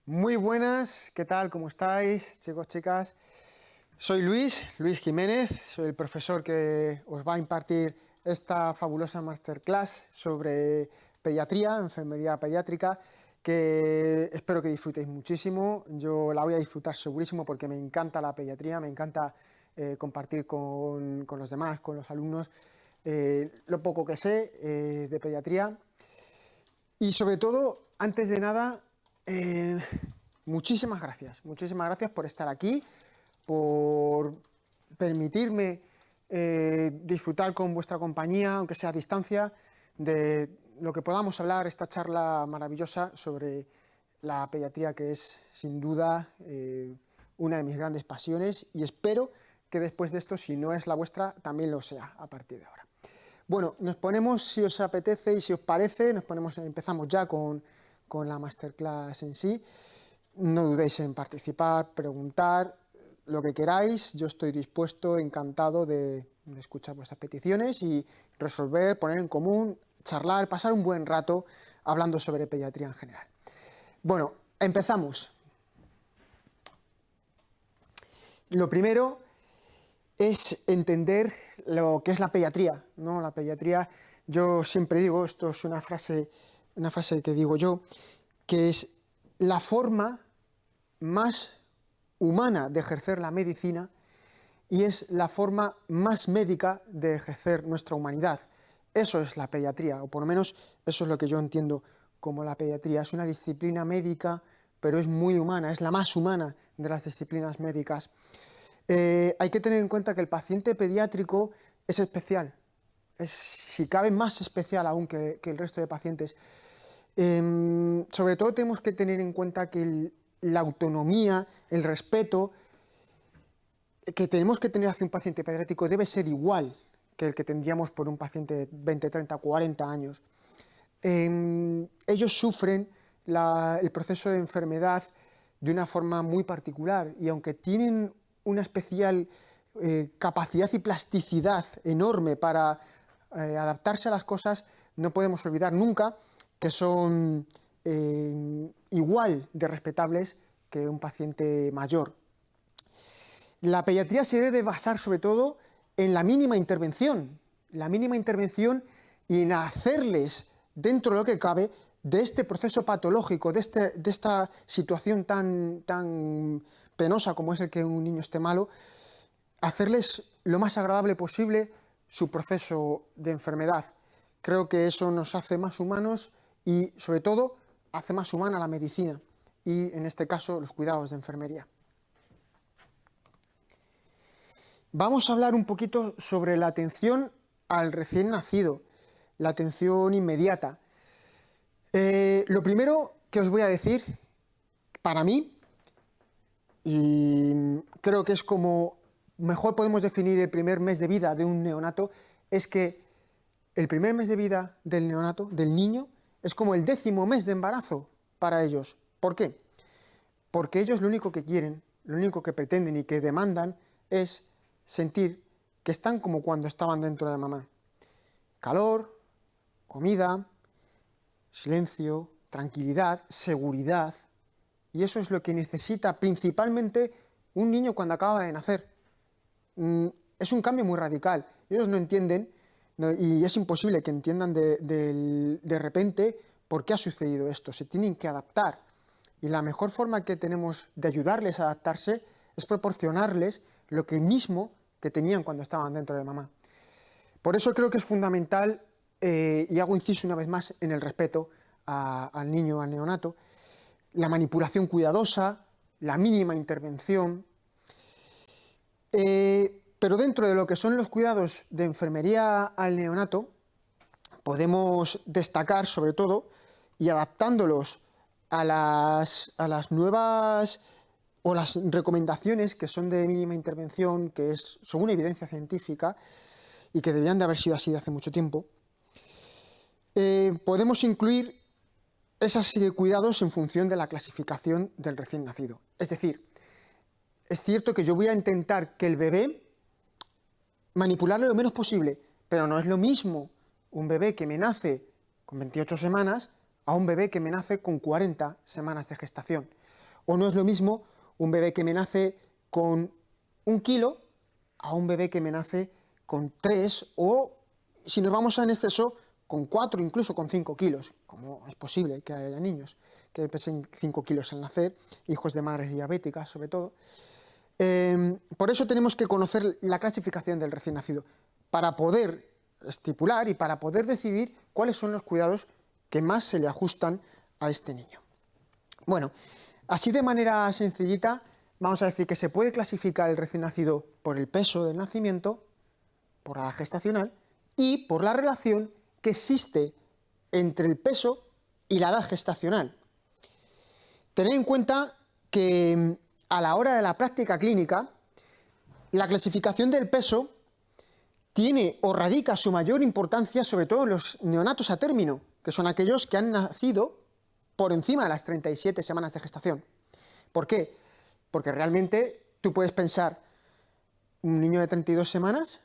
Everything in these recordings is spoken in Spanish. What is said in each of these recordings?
Muy buenas, ¿qué tal? ¿Cómo estáis, chicos, chicas? Soy Luis Jiménez, soy el profesor que os va a impartir esta fabulosa masterclass sobre pediatría, enfermería pediátrica, que espero que disfrutéis muchísimo. Yo la voy a disfrutar segurísimo porque me encanta la pediatría, me encanta compartir con los demás, con los alumnos, lo poco que sé de pediatría. Y sobre todo, antes de nada, muchísimas gracias por estar aquí, por permitirme disfrutar con vuestra compañía, aunque sea a distancia, de lo que podamos hablar, esta charla maravillosa sobre la pediatría, que es sin duda una de mis grandes pasiones, y espero que después de esto, si no es la vuestra, también lo sea a partir de ahora. Bueno, nos ponemos, si os apetece y si os parece, empezamos ya con la masterclass en sí. No dudéis en participar, preguntar, lo que queráis. Yo estoy dispuesto, encantado de escuchar vuestras peticiones y resolver, poner en común, charlar, pasar un buen rato hablando sobre pediatría en general. Bueno, empezamos. Lo primero es entender lo que es la pediatría, ¿no? La pediatría, yo siempre digo, esto es una frase que digo yo, que es la forma más humana de ejercer la medicina y es la forma más médica de ejercer nuestra humanidad. Eso es la pediatría, o por lo menos eso es lo que yo entiendo como la pediatría. Es una disciplina médica, pero es muy humana, es la más humana de las disciplinas médicas. Hay que tener en cuenta que el paciente pediátrico es especial, es, si cabe, más especial aún que el resto de pacientes. Sobre todo tenemos que tener en cuenta que la autonomía, el respeto que tenemos que tener hacia un paciente pediátrico debe ser igual que el que tendríamos por un paciente de 20, 30, 40 años. Ellos sufren el proceso de enfermedad de una forma muy particular y aunque tienen una especial capacidad y plasticidad enorme para adaptarse a las cosas, no podemos olvidar nunca que son igual de respetables que un paciente mayor. La pediatría se debe basar sobre todo en la mínima intervención y en hacerles, dentro de lo que cabe, de este proceso patológico, de esta situación tan penosa como es el que un niño esté malo, hacerles lo más agradable posible su proceso de enfermedad. Creo que eso nos hace más humanos y, sobre todo, hace más humana la medicina y, en este caso, los cuidados de enfermería. Vamos a hablar un poquito sobre la atención al recién nacido, la atención inmediata. Lo primero que os voy a decir, para mí, y creo que es como mejor podemos definir el primer mes de vida de un neonato, es que el primer mes de vida del neonato, del niño, es como el 10º mes de embarazo para ellos. ¿Por qué? Porque ellos lo único que quieren, lo único que pretenden y que demandan es sentir que están como cuando estaban dentro de mamá. Calor, comida, silencio, tranquilidad, seguridad. Y eso es lo que necesita principalmente un niño cuando acaba de nacer. Es un cambio muy radical. Ellos no entienden, y es imposible que entiendan de repente por qué ha sucedido esto. Se tienen que adaptar. Y la mejor forma que tenemos de ayudarles a adaptarse es proporcionarles lo mismo que tenían cuando estaban dentro de mamá. Por eso creo que es fundamental, y hago inciso una vez más en el respeto al niño, al neonato, la manipulación cuidadosa, la mínima intervención, pero dentro de lo que son los cuidados de enfermería al neonato, podemos destacar sobre todo, y adaptándolos a las nuevas o las recomendaciones que son de mínima intervención, que son una evidencia científica y que deberían de haber sido así de hace mucho tiempo, podemos incluir esos cuidados en función de la clasificación del recién nacido. Es decir, es cierto que yo voy a intentar que el bebé manipularlo lo menos posible, pero no es lo mismo un bebé que me nace con 28 semanas a un bebé que me nace con 40 semanas de gestación. O no es lo mismo un bebé que me nace con 1 kilo a un bebé que me nace con 3 o, si nos vamos en exceso, con 4, incluso con 5 kilos, como es posible que haya niños que pesen 5 kilos al nacer, hijos de madres diabéticas sobre todo. Por eso tenemos que conocer la clasificación del recién nacido, para poder estipular y para poder decidir cuáles son los cuidados que más se le ajustan a este niño. Bueno, así de manera sencillita, vamos a decir que se puede clasificar el recién nacido por el peso del nacimiento, por la edad gestacional y por la relación que existe entre el peso y la edad gestacional. Tened en cuenta que a la hora de la práctica clínica, la clasificación del peso tiene o radica su mayor importancia sobre todo en los neonatos a término, que son aquellos que han nacido por encima de las 37 semanas de gestación. ¿Por qué? Porque realmente tú puedes pensar, un niño de 32 semanas,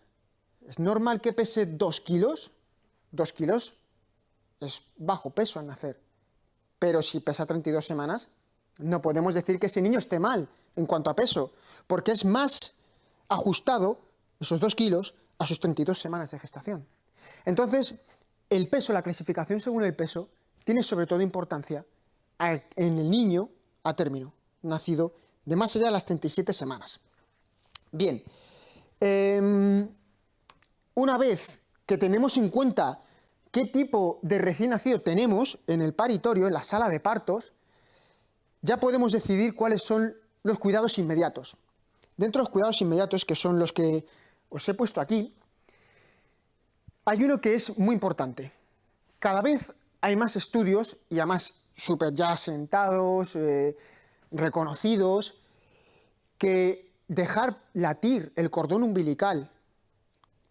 ¿es normal que pese 2 kilos? 2 kilos es bajo peso al nacer, pero si pesa 32 semanas, no podemos decir que ese niño esté mal en cuanto a peso, porque es más ajustado, esos 2 kilos, a sus 32 semanas de gestación. Entonces, el peso, la clasificación según el peso, tiene sobre todo importancia en el niño a término, nacido de más allá de las 37 semanas. Bien, una vez que tenemos en cuenta qué tipo de recién nacido tenemos en el paritorio, en la sala de partos, ya podemos decidir cuáles son los cuidados inmediatos. Dentro de los cuidados inmediatos, que son los que os he puesto aquí, hay uno que es muy importante. Cada vez hay más estudios, y además súper ya asentados, reconocidos, que dejar latir el cordón umbilical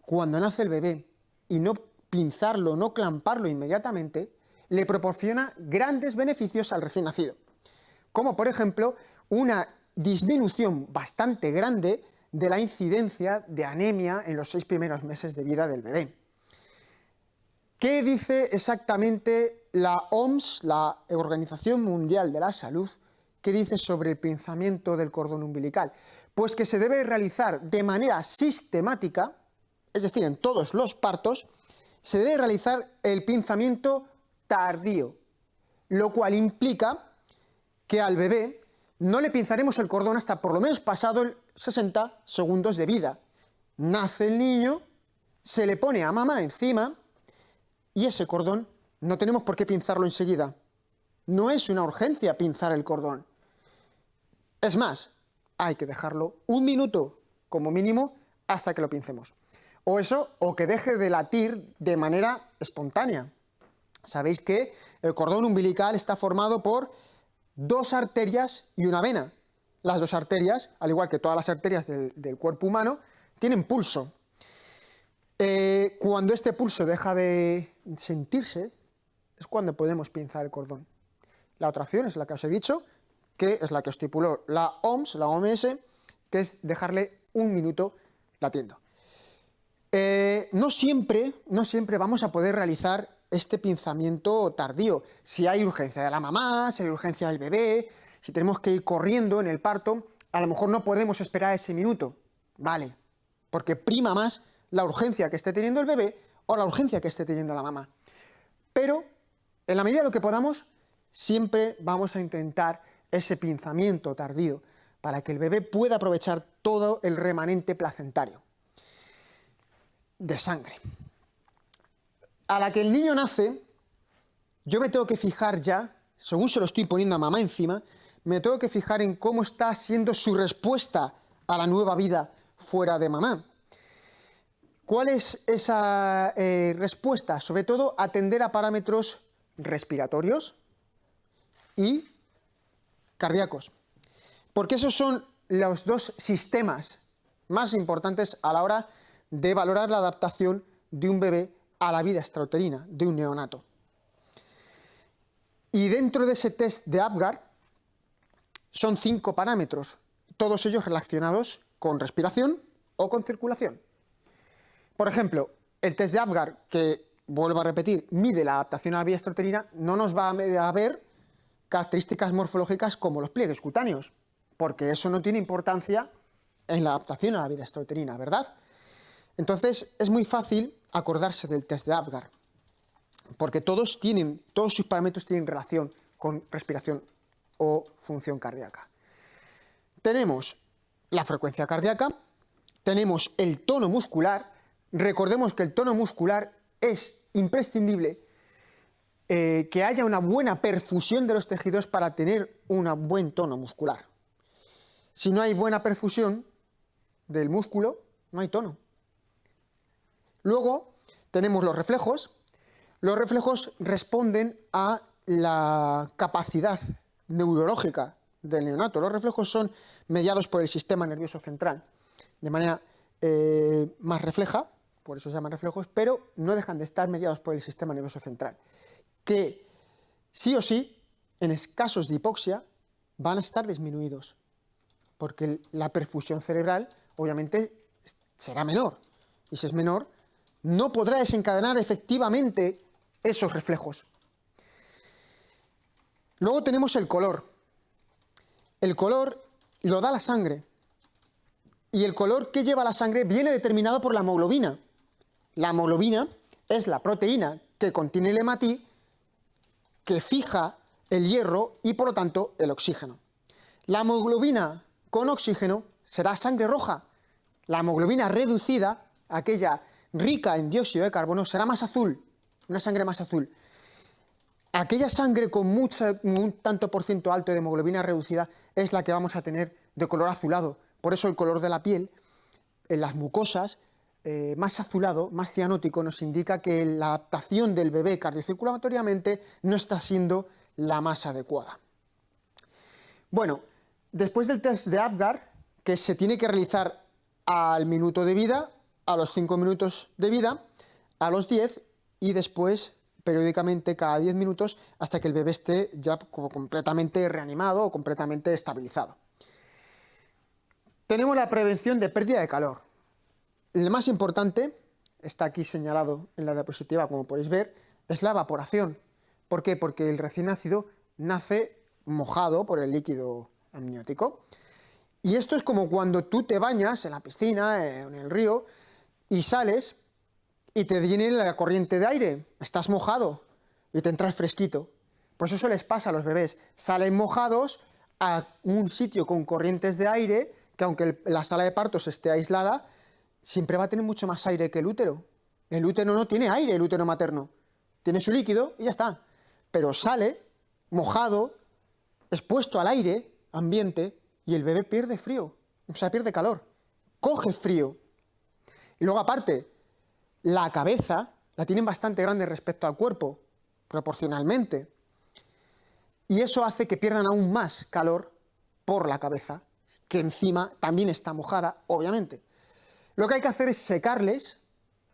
cuando nace el bebé y no pinzarlo, no clamparlo inmediatamente, le proporciona grandes beneficios al recién nacido. Como por ejemplo, una disminución bastante grande de la incidencia de anemia en los 6 primeros meses de vida del bebé. ¿Qué dice exactamente la OMS, la Organización Mundial de la Salud, qué dice sobre el pinzamiento del cordón umbilical? Pues que se debe realizar de manera sistemática, es decir, en todos los partos, se debe realizar el pinzamiento tardío, lo cual implica que al bebé no le pinzaremos el cordón hasta por lo menos pasado el 60 segundos de vida. Nace el niño, se le pone a mamá encima y ese cordón no tenemos por qué pinzarlo enseguida. No es una urgencia pinzar el cordón. Es más, hay que dejarlo 1 minuto como mínimo hasta que lo pincemos. O eso, o que deje de latir de manera espontánea. Sabéis que el cordón umbilical está formado por 2 arterias y una vena. Las 2 arterias, al igual que todas las arterias del cuerpo humano, tienen pulso. Cuando este pulso deja de sentirse, es cuando podemos pinzar el cordón. La otra opción es la que os he dicho, que es la que estipuló la OMS, que es dejarle 1 minuto latiendo. No siempre vamos a poder realizar este pinzamiento tardío. Si hay urgencia de la mamá, si hay urgencia del bebé, si tenemos que ir corriendo en el parto, a lo mejor no podemos esperar ese minuto. Vale, porque prima más la urgencia que esté teniendo el bebé o la urgencia que esté teniendo la mamá. Pero, en la medida de lo que podamos, siempre vamos a intentar ese pinzamiento tardío para que el bebé pueda aprovechar todo el remanente placentario de sangre. A la que el niño nace, yo me tengo que fijar ya, según se lo estoy poniendo a mamá encima, me tengo que fijar en cómo está siendo su respuesta a la nueva vida fuera de mamá. ¿Cuál es esa respuesta? Sobre todo, atender a parámetros respiratorios y cardíacos. Porque esos son los 2 sistemas más importantes a la hora de valorar la adaptación de un bebé a la vida extrauterina, de un neonato. Y dentro de ese test de Apgar son 5 parámetros, todos ellos relacionados con respiración o con circulación. Por ejemplo, el test de Apgar, que vuelvo a repetir, mide la adaptación a la vida extrauterina, no nos va a ver características morfológicas como los pliegues cutáneos, porque eso no tiene importancia en la adaptación a la vida extrauterina, ¿verdad? Entonces es muy fácil acordarse del test de Apgar, porque todos sus parámetros tienen relación con respiración o función cardíaca. Tenemos la frecuencia cardíaca, tenemos el tono muscular. Recordemos que el tono muscular es imprescindible, que haya una buena perfusión de los tejidos para tener un buen tono muscular. Si no hay buena perfusión del músculo, no hay tono. Luego tenemos los reflejos. Los reflejos responden a la capacidad neurológica del neonato. Los reflejos son mediados por el sistema nervioso central de manera más refleja, por eso se llaman reflejos, pero no dejan de estar mediados por el sistema nervioso central, que sí o sí, en casos de hipoxia, van a estar disminuidos, porque la perfusión cerebral obviamente será menor, y si es menor, no podrá desencadenar efectivamente esos reflejos. Luego tenemos el color. El color lo da la sangre, y el color que lleva la sangre viene determinado por la hemoglobina. La hemoglobina es la proteína que contiene el hematí, que fija el hierro y por lo tanto el oxígeno. La hemoglobina con oxígeno será sangre roja. La hemoglobina reducida, aquella rica en dióxido de carbono, será más azul, una sangre más azul. Aquella sangre con un tanto por ciento alto de hemoglobina reducida es la que vamos a tener de color azulado. Por eso el color de la piel, en las mucosas, más azulado, más cianótico, nos indica que la adaptación del bebé cardiocirculatoriamente no está siendo la más adecuada. Bueno, después del test de Apgar, que se tiene que realizar al minuto de vida, a los 5 minutos de vida, a los 10 y después periódicamente cada 10 minutos hasta que el bebé esté ya completamente reanimado o completamente estabilizado. Tenemos la prevención de pérdida de calor. El más importante, está aquí señalado en la diapositiva como podéis ver, es la evaporación. ¿Por qué? Porque el recién nacido nace mojado por el líquido amniótico. Y esto es como cuando tú te bañas en la piscina, en el río, y sales y te viene la corriente de aire, estás mojado y te entras fresquito. Pues eso les pasa a los bebés, salen mojados a un sitio con corrientes de aire, que aunque la sala de partos esté aislada, siempre va a tener mucho más aire que el útero. El útero no tiene aire, el útero materno. Tiene su líquido y ya está. Pero sale mojado, expuesto al aire ambiente, y el bebé pierde frío, o sea, pierde calor, coge frío. Y luego aparte, la cabeza la tienen bastante grande respecto al cuerpo, proporcionalmente. Y eso hace que pierdan aún más calor por la cabeza, que encima también está mojada, obviamente. Lo que hay que hacer es secarles,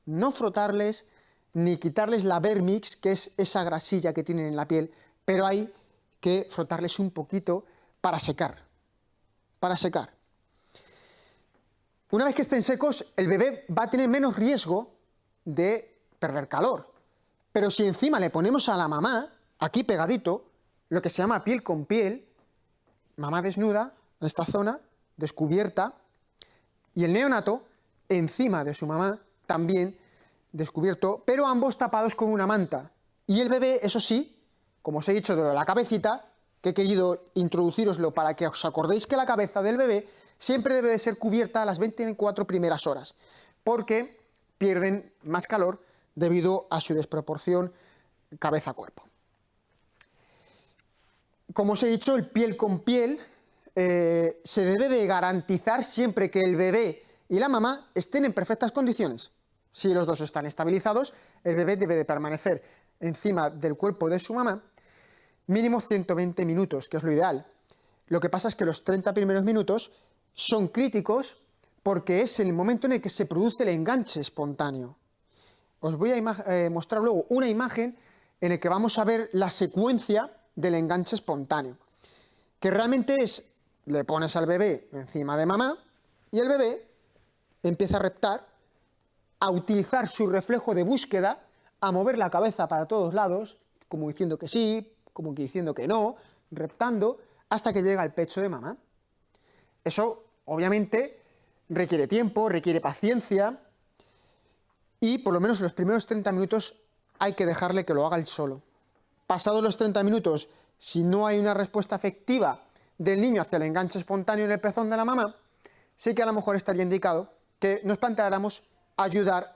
no frotarles, ni quitarles la vermix, que es esa grasilla que tienen en la piel, pero hay que frotarles un poquito para secar. Para secar. Una vez que estén secos, el bebé va a tener menos riesgo de perder calor. Pero si encima le ponemos a la mamá, aquí pegadito, lo que se llama piel con piel, mamá desnuda, en esta zona, descubierta, y el neonato encima de su mamá, también descubierto, pero ambos tapados con una manta. Y el bebé, eso sí, como os he dicho de la cabecita, que he querido introduciroslo para que os acordéis que la cabeza del bebé siempre debe de ser cubierta a las 24 primeras horas, porque pierden más calor debido a su desproporción cabeza-cuerpo. Como os he dicho, el piel con piel se debe de garantizar siempre que el bebé y la mamá estén en perfectas condiciones. Si los dos están estabilizados, el bebé debe de permanecer encima del cuerpo de su mamá mínimo 120 minutos, que es lo ideal. Lo que pasa es que los 30 primeros minutos son críticos porque es el momento en el que se produce el enganche espontáneo. Os voy a mostrar luego una imagen en la que vamos a ver la secuencia del enganche espontáneo, que realmente es, le pones al bebé encima de mamá y el bebé empieza a reptar, a utilizar su reflejo de búsqueda, a mover la cabeza para todos lados, como diciendo que sí, como que diciendo que no, reptando hasta que llega al pecho de mamá. Eso, obviamente, requiere tiempo, requiere paciencia y por lo menos los primeros 30 minutos hay que dejarle que lo haga él solo. Pasados los 30 minutos, si no hay una respuesta efectiva del niño hacia el enganche espontáneo en el pezón de la mamá, sí que a lo mejor estaría indicado que nos planteáramos ayudar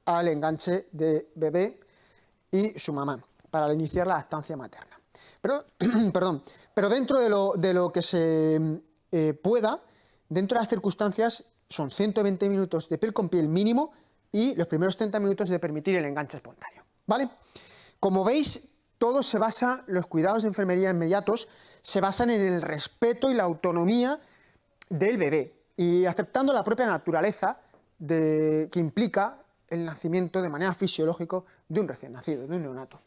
al enganche de bebé y su mamá para iniciar la lactancia materna. Pero dentro de lo que se pueda, dentro de las circunstancias, son 120 minutos de piel con piel mínimo y los primeros 30 minutos de permitir el enganche espontáneo, ¿vale? Como veis, todo se basa, los cuidados de enfermería inmediatos, se basan en el respeto y la autonomía del bebé y aceptando la propia naturaleza que implica el nacimiento de manera fisiológica de un recién nacido, de un neonato.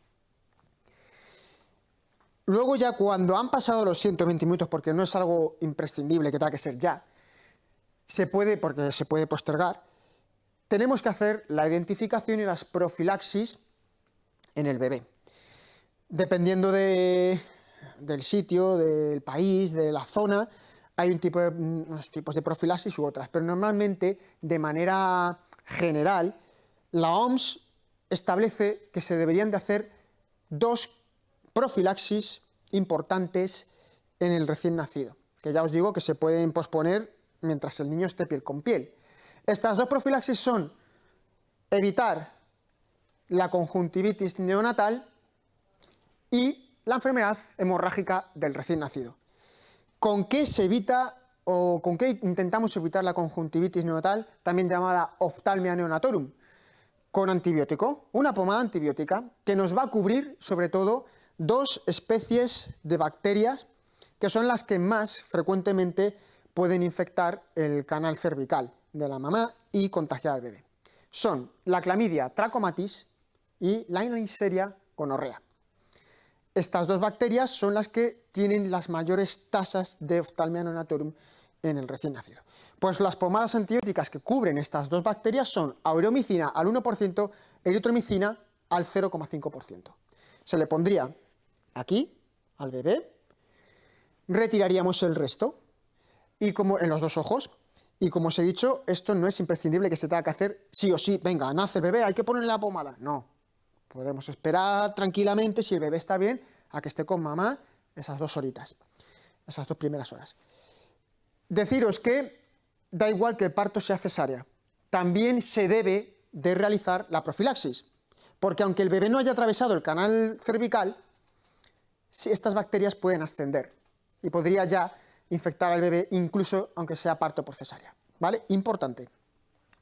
Luego ya cuando han pasado los 120 minutos, porque no es algo imprescindible que tenga que ser ya, porque se puede postergar, tenemos que hacer la identificación y las profilaxis en el bebé. Dependiendo del sitio, del país, de la zona, hay unos tipos de profilaxis u otras, pero normalmente, de manera general, la OMS establece que se deberían de hacer 2 profilaxis importantes en el recién nacido, que ya os digo que se pueden posponer mientras el niño esté piel con piel. Estas 2 profilaxis son evitar la conjuntivitis neonatal y la enfermedad hemorrágica del recién nacido. ¿Con qué se evita o con qué intentamos evitar la conjuntivitis neonatal, también llamada oftalmia neonatorum? Con antibiótico, una pomada antibiótica que nos va a cubrir sobre todo 2 especies de bacterias que son las que más frecuentemente pueden infectar el canal cervical de la mamá y contagiar al bebé. Son la clamidia trachomatis y la Neisseria gonorrea. Estas 2 bacterias son las que tienen las mayores tasas de oftalmia neonatorum en el recién nacido. Pues las pomadas antibióticas que cubren estas 2 bacterias son aureomicina al 1%, eritromicina al 0,5%. Se le pondría aquí al bebé, retiraríamos el resto y como en los 2 ojos. Y como os he dicho, esto no es imprescindible que se tenga que hacer sí o sí. Venga, nace el bebé, hay que ponerle la pomada. No, podemos esperar tranquilamente, si el bebé está bien, a que esté con mamá esas 2 horitas, esas 2 primeras horas. Deciros que da igual que el parto sea cesárea, también se debe de realizar la profilaxis, porque aunque el bebé no haya atravesado el canal cervical, estas bacterias pueden ascender y podría ya infectar al bebé incluso aunque sea parto por cesárea, ¿vale? Importante.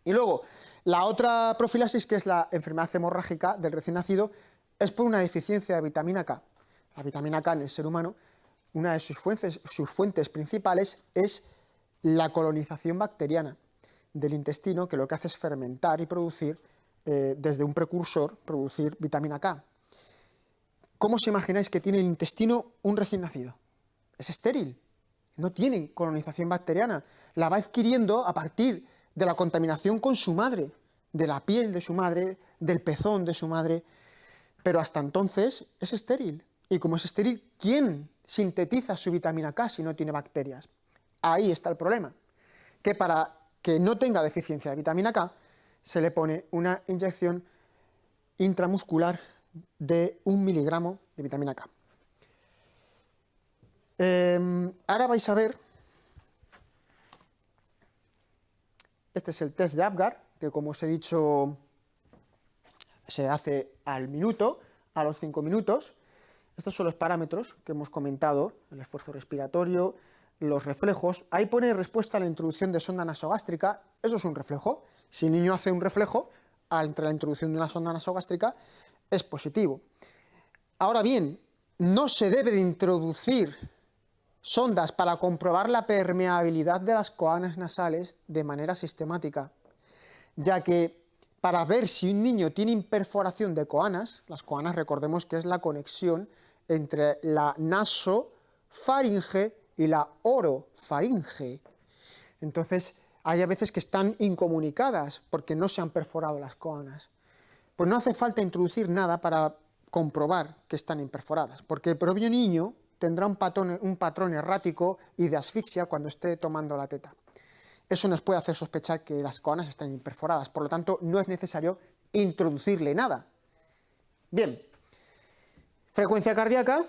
Y luego, la otra profilaxis, que es la enfermedad hemorrágica del recién nacido, es por una deficiencia de vitamina K. La vitamina K en el ser humano, una de sus fuentes principales es la colonización bacteriana del intestino, que lo que hace es fermentar y producir, desde un precursor, producir vitamina K. ¿Cómo os imagináis que tiene el intestino un recién nacido? Es estéril, no tiene colonización bacteriana, la va adquiriendo a partir de la contaminación con su madre, de la piel de su madre, del pezón de su madre, pero hasta entonces es estéril. Y como es estéril, ¿quién sintetiza su vitamina K si no tiene bacterias? Ahí está el problema, que para que no tenga deficiencia de vitamina K, se le pone una inyección intramuscular de 1 miligramo de vitamina K. Ahora vais a ver, este es el test de Apgar, que como os he dicho, se hace al minuto, a los 5 minutos. Estos son los parámetros que hemos comentado, el esfuerzo respiratorio, los reflejos. Ahí pone respuesta a la introducción de sonda nasogástrica, eso es un reflejo. Si el niño hace un reflejo entre la introducción de una sonda nasogástrica, es positivo. Ahora bien, no se debe de introducir sondas para comprobar la permeabilidad de las coanas nasales de manera sistemática, ya que para ver si un niño tiene imperforación de coanas, las coanas recordemos que es la conexión entre la nasofaringe y la orofaringe. Entonces, hay a veces que están incomunicadas porque no se han perforado las coanas. Pues no hace falta introducir nada para comprobar que están imperforadas, porque el propio niño tendrá un patrón errático y de asfixia cuando esté tomando la teta. Eso nos puede hacer sospechar que las coanas están perforadas, por lo tanto no es necesario introducirle nada. Bien, frecuencia cardíaca,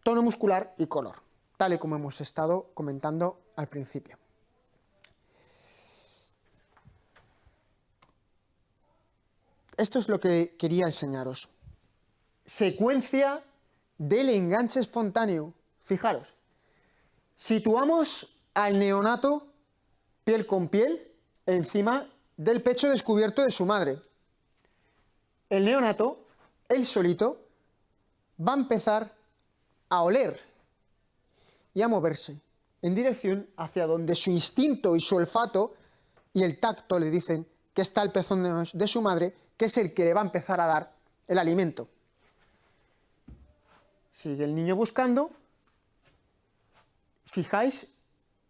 tono muscular y color, tal y como hemos estado comentando al principio. Esto es lo que quería enseñaros. Secuencia del enganche espontáneo. Fijaros, situamos al neonato piel con piel encima del pecho descubierto de su madre. El neonato, él solito, va a empezar a oler y a moverse en dirección hacia donde su instinto y su olfato y el tacto le dicen que está el pezón de su madre, que es el que le va a empezar a dar el alimento. Sigue el niño buscando, fijáis,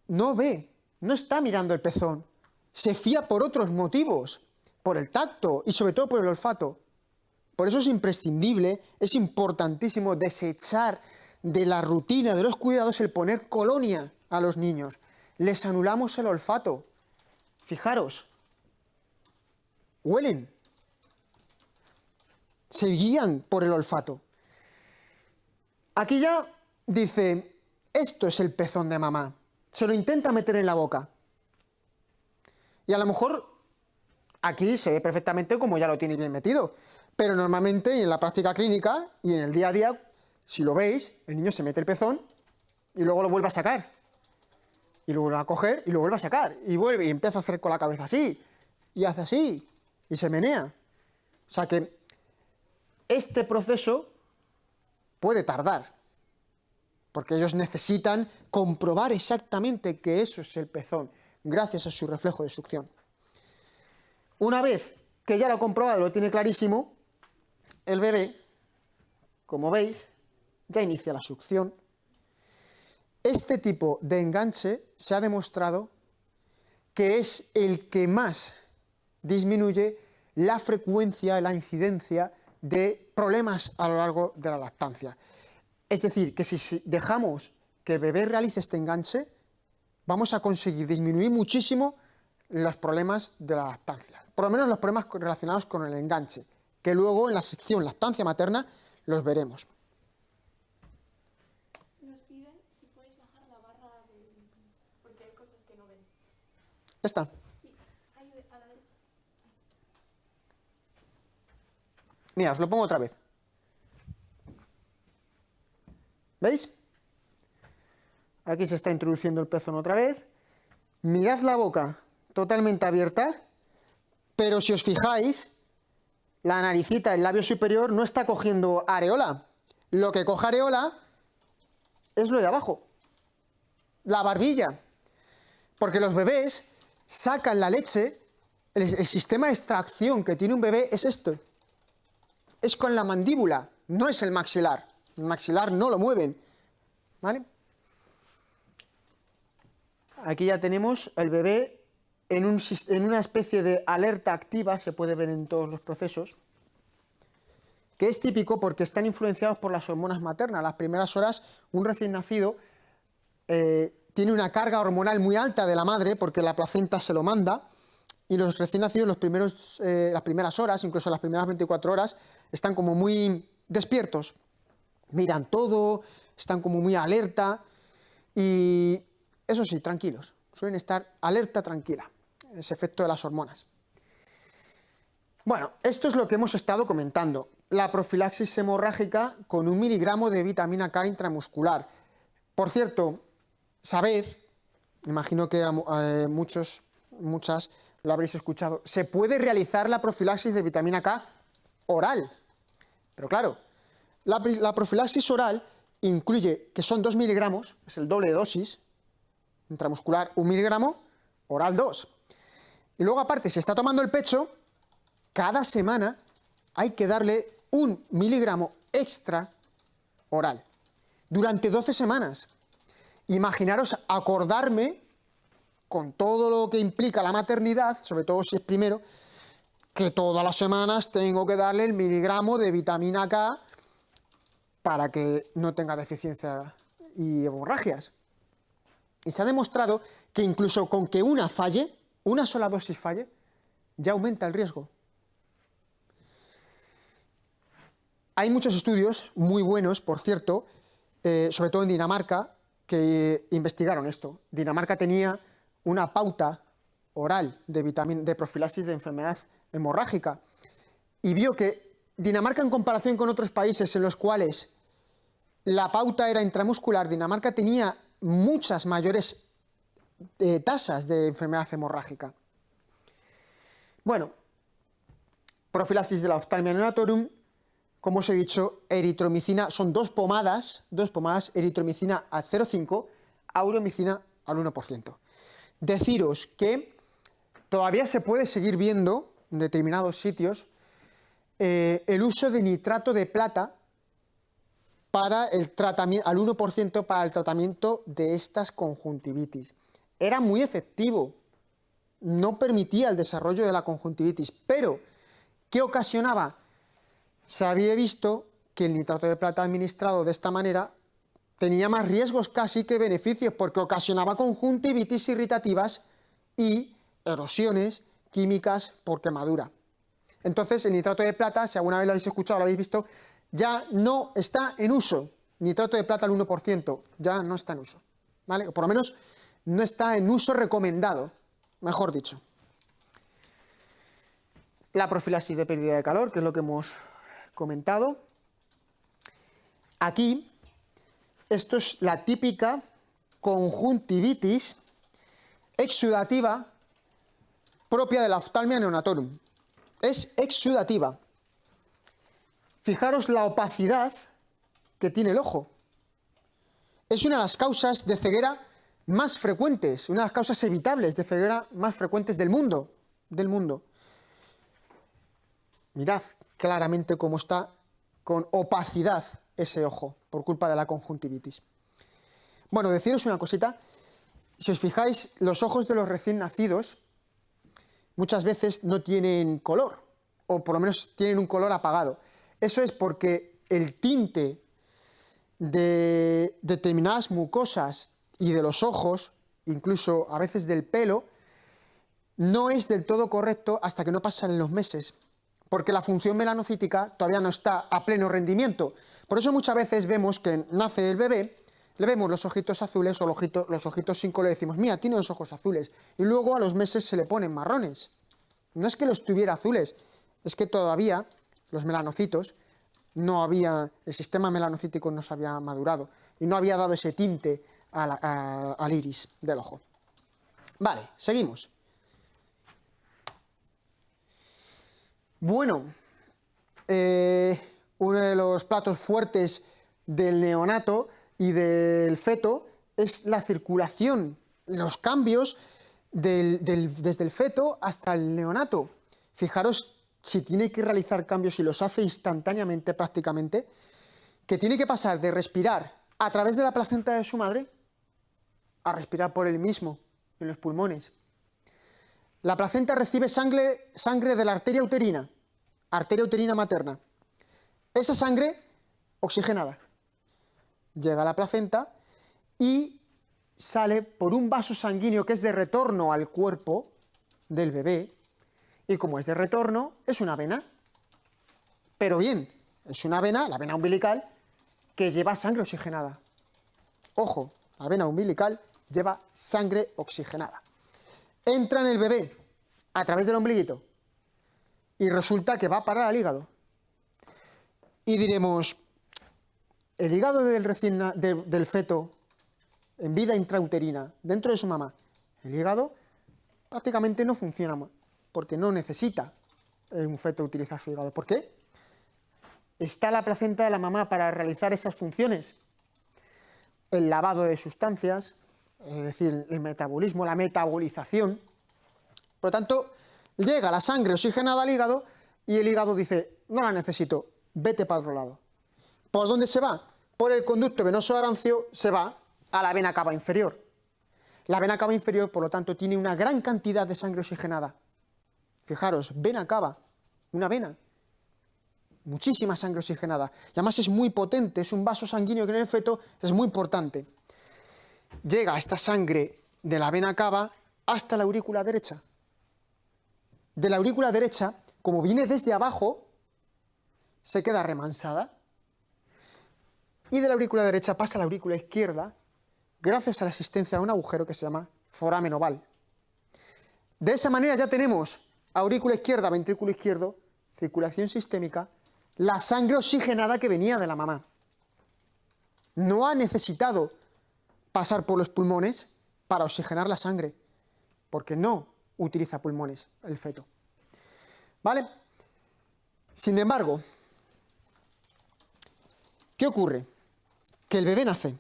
no ve, no está mirando el pezón, se fía por otros motivos, por el tacto y sobre todo por el olfato. Por eso es imprescindible, es importantísimo desechar de la rutina de los cuidados el poner colonia a los niños. Les anulamos el olfato. Fijaros, huelen, se guían por el olfato. Aquí ya dice, esto es el pezón de mamá. Se lo intenta meter en la boca. Y a lo mejor aquí se ve perfectamente como ya lo tiene bien metido. Pero normalmente, y en la práctica clínica y en el día a día, si lo veis, el niño se mete el pezón y luego lo vuelve a sacar. Y luego lo va a coger y lo vuelve a sacar. Y vuelve y empieza a hacer con la cabeza así. Y hace así. Y se menea. O sea que este proceso puede tardar, porque ellos necesitan comprobar exactamente que eso es el pezón, gracias a su reflejo de succión. Una vez que ya lo ha comprobado, lo tiene clarísimo, el bebé, como veis, ya inicia la succión. Este tipo de enganche se ha demostrado que es el que más disminuye la frecuencia, la incidencia de problemas a lo largo de la lactancia. Es decir, que si dejamos que el bebé realice este enganche, vamos a conseguir disminuir muchísimo los problemas de la lactancia. Por lo menos los problemas relacionados con el enganche, que luego en la sección lactancia materna los veremos. Nos piden si puedes bajar la barra porque hay cosas que no ven. Esta. Sí, ahí a la derecha. Mira, os lo pongo otra vez. ¿Veis? Aquí se está introduciendo el pezón otra vez. Mirad la boca totalmente abierta, pero si os fijáis, la naricita, el labio superior, no está cogiendo areola. Lo que coge areola es lo de abajo, la barbilla. Porque los bebés sacan la leche, el sistema de extracción que tiene un bebé es esto. Es con la mandíbula, no es el maxilar. El maxilar no lo mueven, ¿vale? Aquí ya tenemos el bebé en una especie de alerta activa, se puede ver en todos los procesos, que es típico porque están influenciados por las hormonas maternas. Las primeras horas, un recién nacido tiene una carga hormonal muy alta de la madre porque la placenta se lo manda, y los recién nacidos, las primeras horas, incluso las primeras 24 horas, están como muy despiertos. Miran todo, están como muy alerta y, eso sí, tranquilos. Suelen estar alerta, tranquila. Ese efecto de las hormonas. Bueno, esto es lo que hemos estado comentando. La profilaxis hemorrágica con 1 miligramo de vitamina K intramuscular. Por cierto, sabed, imagino que muchas lo habréis escuchado, se puede realizar la profilaxis de vitamina K oral. Pero claro, la profilaxis oral incluye que son 2 miligramos, es el doble de dosis, intramuscular 1 miligramo, oral 2. Y luego aparte, si está tomando el pecho, cada semana hay que darle 1 miligramo extra oral, durante 12 semanas. Imaginaros acordarme, con todo lo que implica la maternidad, sobre todo si es primero, que todas las semanas tengo que darle el miligramo de vitamina K para que no tenga deficiencia y hemorragias. Y se ha demostrado que incluso con que una falle, una sola dosis falle, ya aumenta el riesgo. Hay muchos estudios muy buenos, por cierto, sobre todo en Dinamarca, que investigaron esto. Dinamarca tenía una pauta oral de profilaxis de enfermedad hemorrágica y vio que Dinamarca, en comparación con otros países en los cuales la pauta era intramuscular, Dinamarca tenía muchas mayores tasas de enfermedad hemorrágica. Bueno, profilaxis de la oftalmia neonatorum, como os he dicho, eritromicina, son dos pomadas, eritromicina al 0,5, auromicina al 1%. Deciros que todavía se puede seguir viendo en determinados sitios el uso de nitrato de plata para el tratamiento, al 1% para el tratamiento de estas conjuntivitis. Era muy efectivo, no permitía el desarrollo de la conjuntivitis, pero ¿qué ocasionaba? Se había visto que el nitrato de plata administrado de esta manera tenía más riesgos casi que beneficios, porque ocasionaba conjuntivitis irritativas y erosiones químicas por quemadura. Entonces, el nitrato de plata, si alguna vez lo habéis escuchado, lo habéis visto, ya no está en uso. Nitrato de plata al 1%, ya no está en uso, ¿vale? O por lo menos no está en uso recomendado, mejor dicho. La profilaxis de pérdida de calor, que es lo que hemos comentado. Aquí, esto es la típica conjuntivitis exudativa propia de la oftalmia neonatorum. Es exudativa. Fijaros la opacidad que tiene el ojo. Es una de las causas de ceguera más frecuentes, una de las causas evitables de ceguera más frecuentes del mundo. Mirad claramente cómo está con opacidad ese ojo por culpa de la conjuntivitis. Bueno, deciros una cosita. Si os fijáis, los ojos de los recién nacidos muchas veces no tienen color, o por lo menos tienen un color apagado. Eso es porque el tinte de determinadas mucosas y de los ojos, incluso a veces del pelo, no es del todo correcto hasta que no pasan los meses, porque la función melanocítica todavía no está a pleno rendimiento. Por eso muchas veces vemos que nace el bebé, le vemos los ojitos azules o los ojitos sin color y decimos, mira, tiene los ojos azules, y luego a los meses se le ponen marrones. No es que los tuviera azules, es que todavía los melanocitos el sistema melanocítico no se había madurado y no había dado ese tinte al iris del ojo. Vale, seguimos. Bueno, uno de los platos fuertes del neonato y del feto es la circulación, los cambios desde el feto hasta el neonato. Fijaros, si tiene que realizar cambios y los hace instantáneamente prácticamente, que tiene que pasar de respirar a través de la placenta de su madre a respirar por él mismo, en los pulmones. La placenta recibe sangre de la arteria uterina materna. Esa sangre oxigenada llega a la placenta y sale por un vaso sanguíneo que es de retorno al cuerpo del bebé, y como es de retorno, es una vena. Pero bien, es una vena, la vena umbilical, que lleva sangre oxigenada. Ojo, la vena umbilical lleva sangre oxigenada. Entra en el bebé a través del ombliguito y resulta que va a parar al hígado. Y diremos, el hígado del feto en vida intrauterina, dentro de su mamá, el hígado prácticamente no funciona porque no necesita un feto utilizar su hígado. ¿Por qué? Está la placenta de la mamá para realizar esas funciones. El lavado de sustancias, es decir, el metabolismo, la metabolización. Por lo tanto, llega la sangre oxigenada al hígado y el hígado dice, no la necesito, vete para otro lado. ¿Por dónde se va? Por el conducto venoso arancio se va a la vena cava inferior. La vena cava inferior, por lo tanto, tiene una gran cantidad de sangre oxigenada. Fijaros, vena cava, una vena. muchísima sangre oxigenada. Y además es muy potente, es un vaso sanguíneo que en el feto es muy importante. Llega esta sangre de la vena cava hasta la aurícula derecha. De la aurícula derecha, como viene desde abajo, se queda remansada. Y de la aurícula derecha pasa a la aurícula izquierda, gracias a la existencia de un agujero que se llama foramen oval. De esa manera ya tenemos aurícula izquierda, ventrículo izquierdo, circulación sistémica, la sangre oxigenada que venía de la mamá. No ha necesitado pasar por los pulmones para oxigenar la sangre, porque no utiliza pulmones el feto. ¿Vale? Sin embargo, ¿qué ocurre? Que el bebé nace.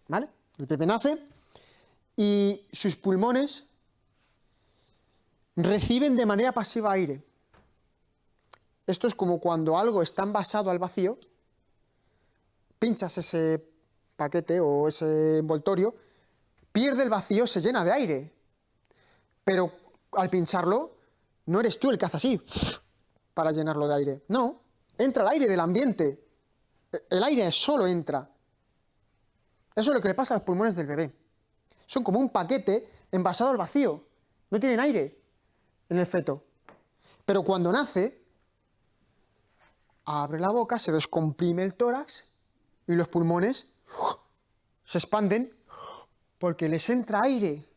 ¿Vale? El bebé nace y sus pulmones reciben de manera pasiva aire. Esto es como cuando algo está envasado al vacío, pinchas ese paquete o ese envoltorio, pierde el vacío, se llena de aire. Pero al pincharlo, no eres tú el que hace así para llenarlo de aire. No, entra el aire del ambiente. El aire solo entra. Eso es lo que le pasa a los pulmones del bebé. Son como un paquete envasado al vacío. No tienen aire en el feto. Pero cuando nace, abre la boca, se descomprime el tórax y los pulmones se expanden porque les entra aire.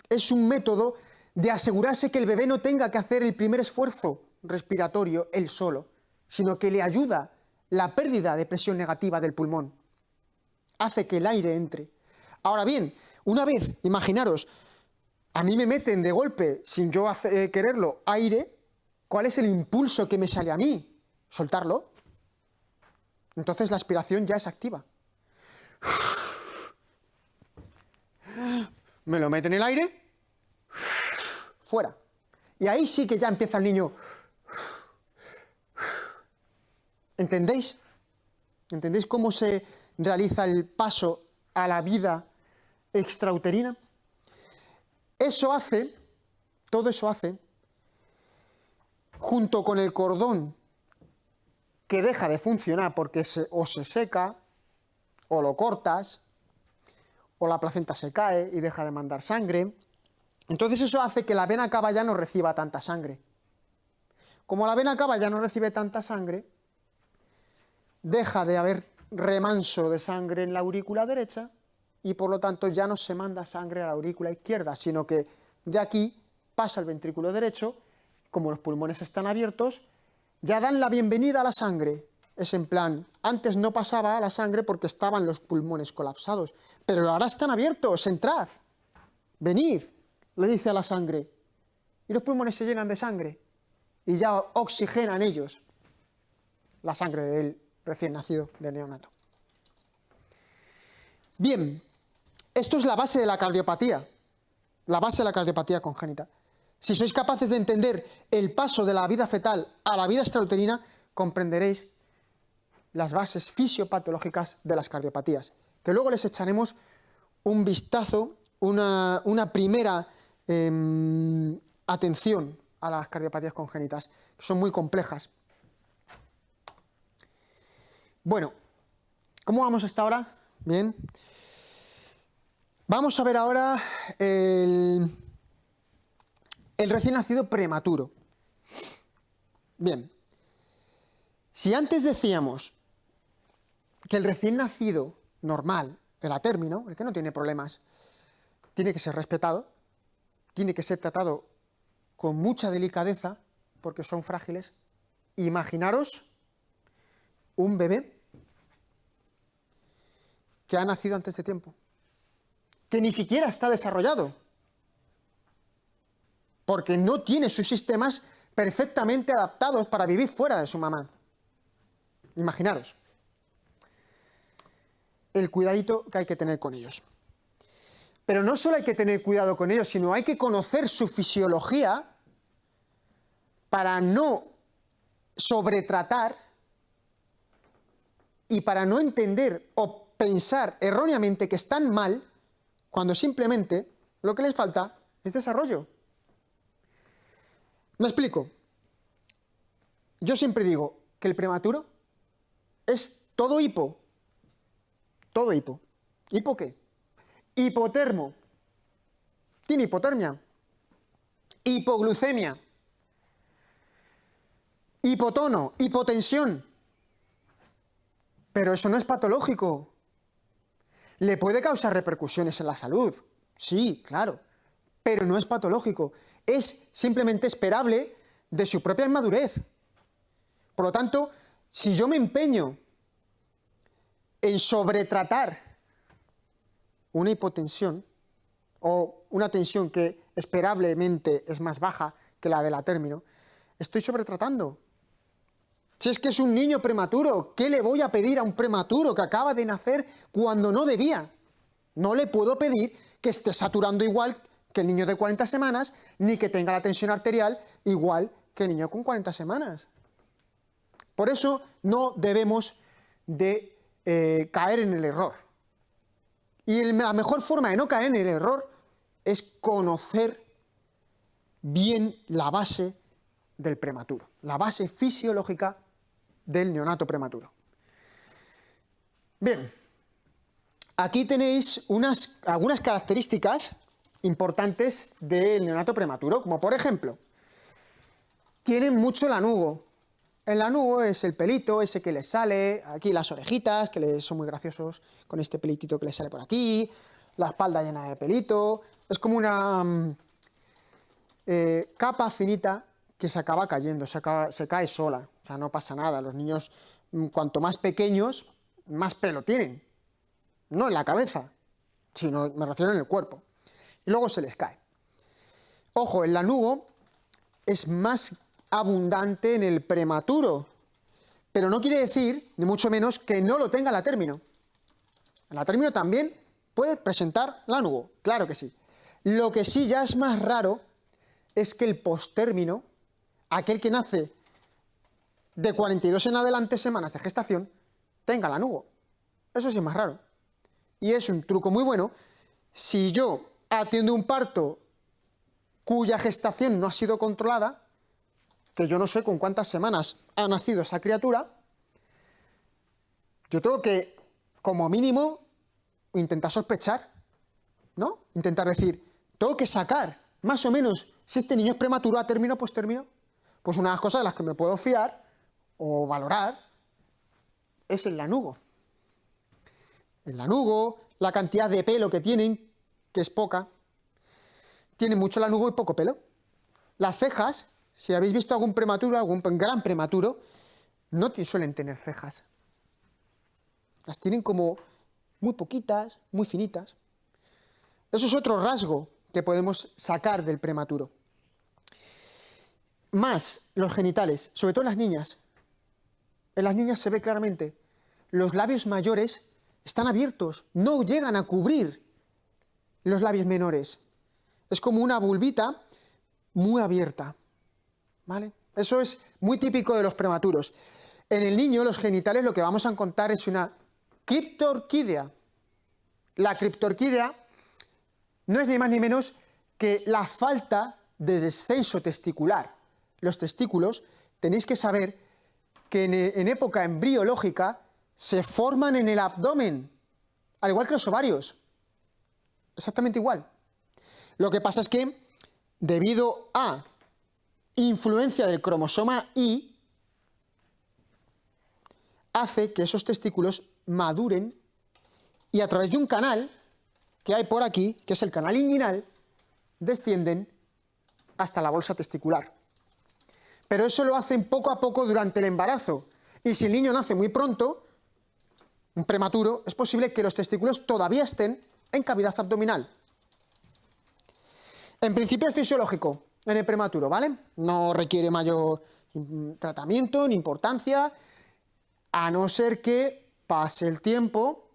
Es un método de asegurarse que el bebé no tenga que hacer el primer esfuerzo respiratorio él solo, sino que le ayuda la pérdida de presión negativa del pulmón. Hace que el aire entre. Ahora bien, una vez, imaginaros, a mí me meten de golpe, sin yo quererlo, aire, ¿cuál es el impulso que me sale a mí? Soltarlo. Entonces la aspiración ya es activa. Me lo meten en el aire, fuera. Y ahí sí que ya empieza el niño. ¿Entendéis? ¿Entendéis cómo se realiza el paso a la vida extrauterina? Eso hace, todo eso hace, junto con el cordón que deja de funcionar porque o se seca, o lo cortas, o la placenta se cae y deja de mandar sangre. Entonces eso hace que la vena cava ya no reciba tanta sangre. Como la vena cava ya no recibe tanta sangre, deja de haber remanso de sangre en la aurícula derecha y por lo tanto ya no se manda sangre a la aurícula izquierda, sino que de aquí pasa al ventrículo derecho, como los pulmones están abiertos, ya dan la bienvenida a la sangre. Es en plan, antes no pasaba la sangre porque estaban los pulmones colapsados, pero ahora están abiertos, entrad, venid, le dice a la sangre. Y los pulmones se llenan de sangre y ya oxigenan ellos la sangre del recién nacido, del neonato. Bien, esto es la base de la cardiopatía, la base de la cardiopatía congénita. Si sois capaces de entender el paso de la vida fetal a la vida extrauterina, comprenderéis las bases fisiopatológicas de las cardiopatías, que luego les echaremos un vistazo, una primera atención a las cardiopatías congénitas, que son muy complejas. Bueno, ¿cómo vamos hasta ahora? Bien. Vamos a ver ahora el recién nacido prematuro. Bien. Si antes decíamos que el recién nacido normal, el a término, el que no tiene problemas, tiene que ser respetado, tiene que ser tratado con mucha delicadeza, porque son frágiles, imaginaros un bebé que ha nacido antes de tiempo, que ni siquiera está desarrollado, porque no tiene sus sistemas perfectamente adaptados para vivir fuera de su mamá. Imaginaros el cuidadito que hay que tener con ellos. Pero no solo hay que tener cuidado con ellos, sino hay que conocer su fisiología para no sobretratar y para no entender o pensar erróneamente que están mal cuando simplemente lo que les falta es desarrollo. Me explico. yo siempre digo que el prematuro es todo hipo. Todo hipo. ¿Hipo qué? Hipotermo. Tiene hipotermia. Hipoglucemia. Hipotono. Hipotensión. Pero eso no es patológico. ¿Le puede causar repercusiones en la salud? Sí, claro. Pero no es patológico. Es simplemente esperable de su propia inmadurez. Por lo tanto, si yo me empeño en sobretratar una hipotensión o una tensión que esperablemente es más baja que la de la término, estoy sobretratando. Si es que es un niño prematuro, ¿qué le voy a pedir a un prematuro que acaba de nacer cuando no debía? No le puedo pedir que esté saturando igual que el niño de 40 semanas, ni que tenga la tensión arterial igual que el niño con 40 semanas. Por eso no debemos de caer en el error. Y la mejor forma de no caer en el error es conocer bien la base del prematuro, la base fisiológica del neonato prematuro. Bien, aquí tenéis algunas características importantes del neonato prematuro, como por ejemplo, tienen mucho lanugo. El lanugo es el pelito ese que les sale, aquí las orejitas, que son muy graciosos con este pelitito que les sale por aquí, la espalda llena de pelito, es como una capa finita que se acaba cayendo, se cae sola, o sea, no pasa nada. Los niños, cuanto más pequeños, más pelo tienen, no en la cabeza, sino me refiero en el cuerpo, y luego se les cae. Ojo, el lanugo es más abundante en el prematuro, pero no quiere decir, ni mucho menos, que no lo tenga la término. La término también puede presentar lanugo, claro que sí. Lo que sí ya es más raro es que el postérmino, aquel que nace de 42 en adelante semanas de gestación, tenga lanugo. Eso sí es más raro. Y es un truco muy bueno. Si yo atiendo un parto cuya gestación no ha sido controlada, que yo no sé con cuántas semanas ha nacido esa criatura, yo tengo que, como mínimo, intentar sospechar, ¿no? Intentar decir, tengo que sacar, más o menos, si este niño es prematuro, a término, postérmino. Pues una de las cosas de las que me puedo fiar o valorar es el lanugo. El lanugo, la cantidad de pelo que tienen, que es poca. Tienen mucho lanugo y poco pelo. Las cejas, si habéis visto algún prematuro, algún gran prematuro, no suelen tener cejas. Las tienen como muy poquitas, muy finitas. Eso es otro rasgo que podemos sacar del prematuro. Más los genitales, sobre todo en las niñas. En las niñas se ve claramente. Los labios mayores están abiertos, no llegan a cubrir los labios menores. Es como una vulvita muy abierta, ¿vale? Eso es muy típico de los prematuros. En el niño, los genitales, lo que vamos a encontrar es una criptorquídea. La criptorquídea no es ni más ni menos que la falta de descenso testicular. Los testículos, tenéis que saber que en época embriológica se forman en el abdomen, al igual que los ovarios. Exactamente igual. Lo que pasa es que, debido a influencia del cromosoma Y, hace que esos testículos maduren y a través de un canal que hay por aquí, que es el canal inguinal, descienden hasta la bolsa testicular. Pero eso lo hacen poco a poco durante el embarazo. Y si el niño nace muy pronto, un prematuro, es posible que los testículos todavía estén en cavidad abdominal. En principio es fisiológico en el prematuro, ¿vale? No requiere mayor tratamiento ni importancia, a no ser que pase el tiempo,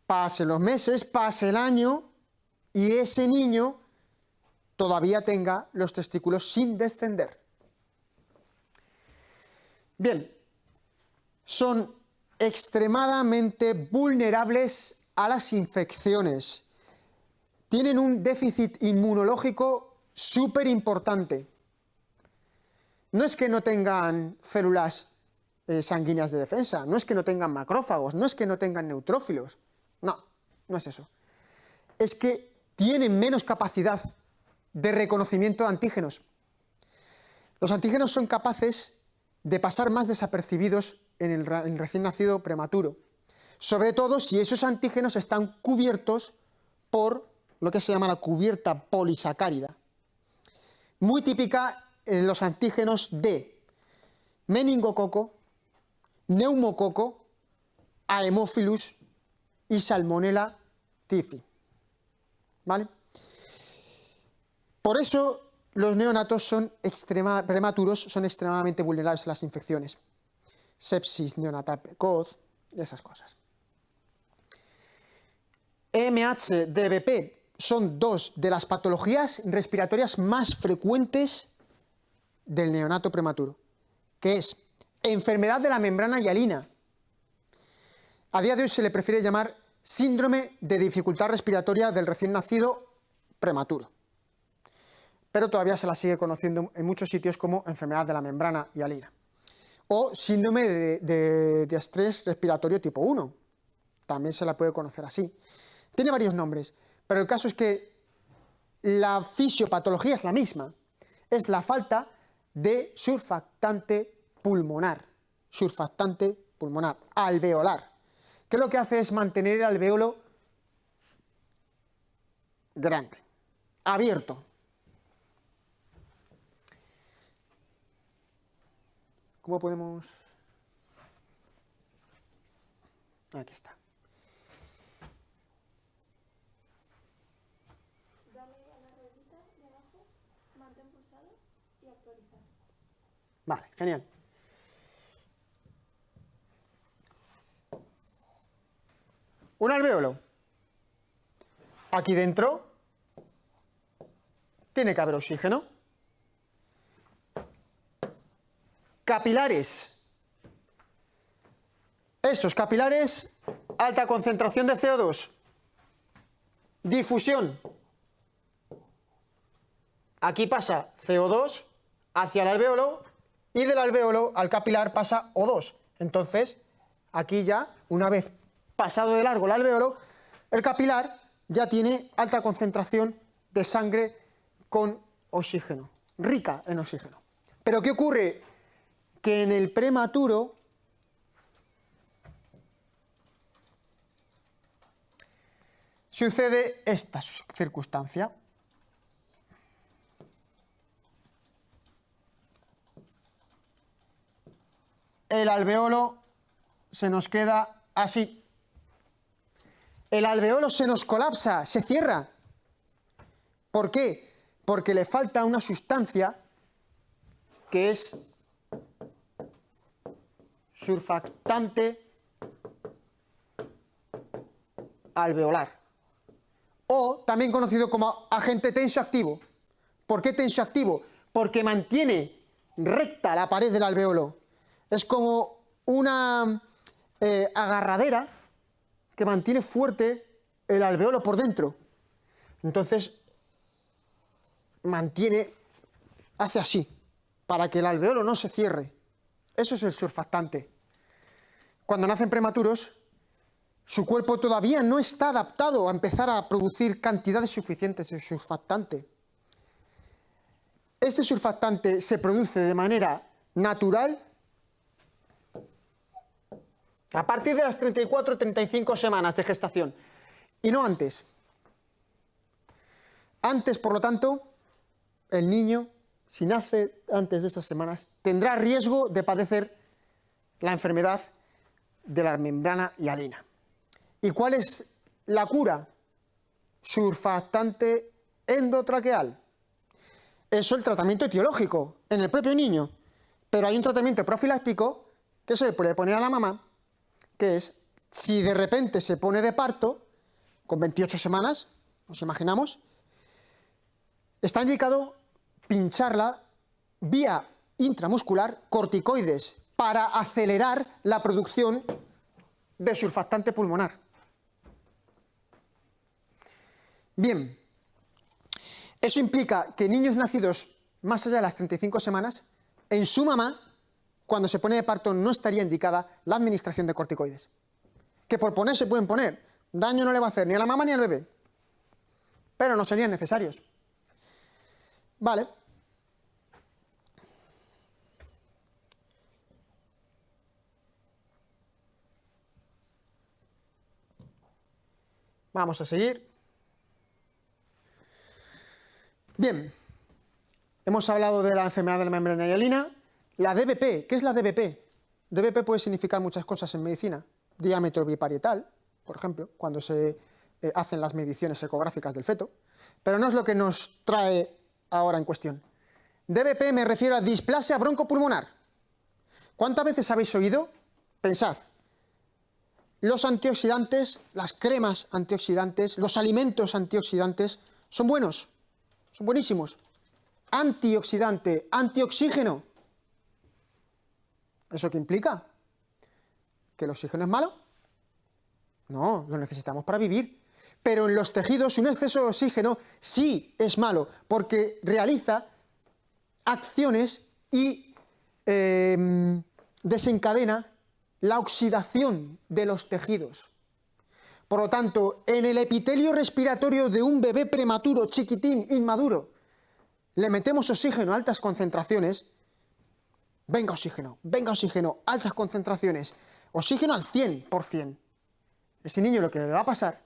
pasen los meses, pase el año y ese niño todavía tenga los testículos sin descender. Bien, son extremadamente vulnerables a las infecciones. Tienen un déficit inmunológico súper importante. no es que no tengan células sanguíneas de defensa, no es que no tengan macrófagos, no es que no tengan neutrófilos, no, no es eso. Es que tienen menos capacidad de reconocimiento de antígenos. Los antígenos son capaces de pasar más desapercibidos en el recién nacido prematuro, sobre todo si esos antígenos están cubiertos por lo que se llama la cubierta polisacárida, muy típica en los antígenos de meningococo, neumococo, Haemophilus y Salmonella typhi. ¿Vale? Por eso los neonatos prematuros son extremadamente vulnerables a las infecciones. Sepsis neonatal precoz y esas cosas. MH-DBP son dos de las patologías respiratorias más frecuentes del neonato prematuro, que es enfermedad de la membrana hialina. A día de hoy se le prefiere llamar síndrome de dificultad respiratoria del recién nacido prematuro, pero todavía se la sigue conociendo en muchos sitios como enfermedad de la membrana hialina, o síndrome de estrés respiratorio tipo 1, también se la puede conocer así. Tiene varios nombres, pero el caso es que la fisiopatología es la misma, es la falta de surfactante pulmonar, alveolar, que lo que hace es mantener el alvéolo grande, abierto. ¿Cómo podemos...? Aquí está. Dale a la ruedita de abajo, mantén pulsado y actualizar. Vale, genial. Un alvéolo. Aquí dentro tiene que haber oxígeno. Capilares. Estos capilares, alta concentración de CO2. Difusión. Aquí pasa CO2 hacia el alvéolo y del alvéolo al capilar pasa O2. Entonces, aquí ya, una vez pasado de largo el alvéolo, el capilar ya tiene alta concentración de sangre con oxígeno, rica en oxígeno. Pero ¿qué ocurre? Que en el prematuro sucede esta circunstancia. El alvéolo se nos queda así. El alvéolo se nos colapsa, se cierra. ¿Por qué? Porque le falta una sustancia que es surfactante alveolar, o también conocido como agente tensioactivo. ¿Por qué tensioactivo? Porque mantiene recta la pared del alvéolo. Es como una agarradera que mantiene fuerte el alvéolo por dentro. Entonces, hace así, para que el alvéolo no se cierre. Eso es el surfactante. Cuando nacen prematuros, su cuerpo todavía no está adaptado a empezar a producir cantidades suficientes de surfactante. Este surfactante se produce de manera natural a partir de las 34-35 semanas de gestación, y no antes. Antes, por lo tanto, el niño, si nace antes de esas semanas, tendrá riesgo de padecer la enfermedad de la membrana hialina. ¿Y cuál es la cura? Surfactante endotraqueal. Eso es el tratamiento etiológico en el propio niño, pero hay un tratamiento profiláctico que se le puede poner a la mamá, que es, si de repente se pone de parto, con 28 semanas, nos imaginamos, está indicado pincharla vía intramuscular corticoides para acelerar la producción de surfactante pulmonar. Bien, eso implica que niños nacidos más allá de las 35 semanas en su mamá, cuando se pone de parto, no estaría indicada la administración de corticoides. Que por poner se pueden poner, daño no le va a hacer ni a la mamá ni al bebé, pero no serían necesarios. Vale. Vamos a seguir. Bien, hemos hablado de la enfermedad de la membrana hialina. La DBP, ¿qué es la DBP? DBP puede significar muchas cosas en medicina. Diámetro biparietal, por ejemplo, cuando se hacen las mediciones ecográficas del feto, pero no es lo que nos trae ahora en cuestión. DBP me refiero a displasia broncopulmonar. ¿Cuántas veces habéis oído? Pensad, los antioxidantes, las cremas antioxidantes, los alimentos antioxidantes son buenos, son buenísimos. Antioxidante, antioxígeno. ¿Eso qué implica? ¿Que el oxígeno es malo? No, lo necesitamos para vivir. Pero en los tejidos un exceso de oxígeno sí es malo, porque realiza acciones y desencadena la oxidación de los tejidos. Por lo tanto, en el epitelio respiratorio de un bebé prematuro, chiquitín, inmaduro, le metemos oxígeno a altas concentraciones. Venga oxígeno, altas concentraciones, oxígeno al 100%. Ese niño lo que le va a pasar,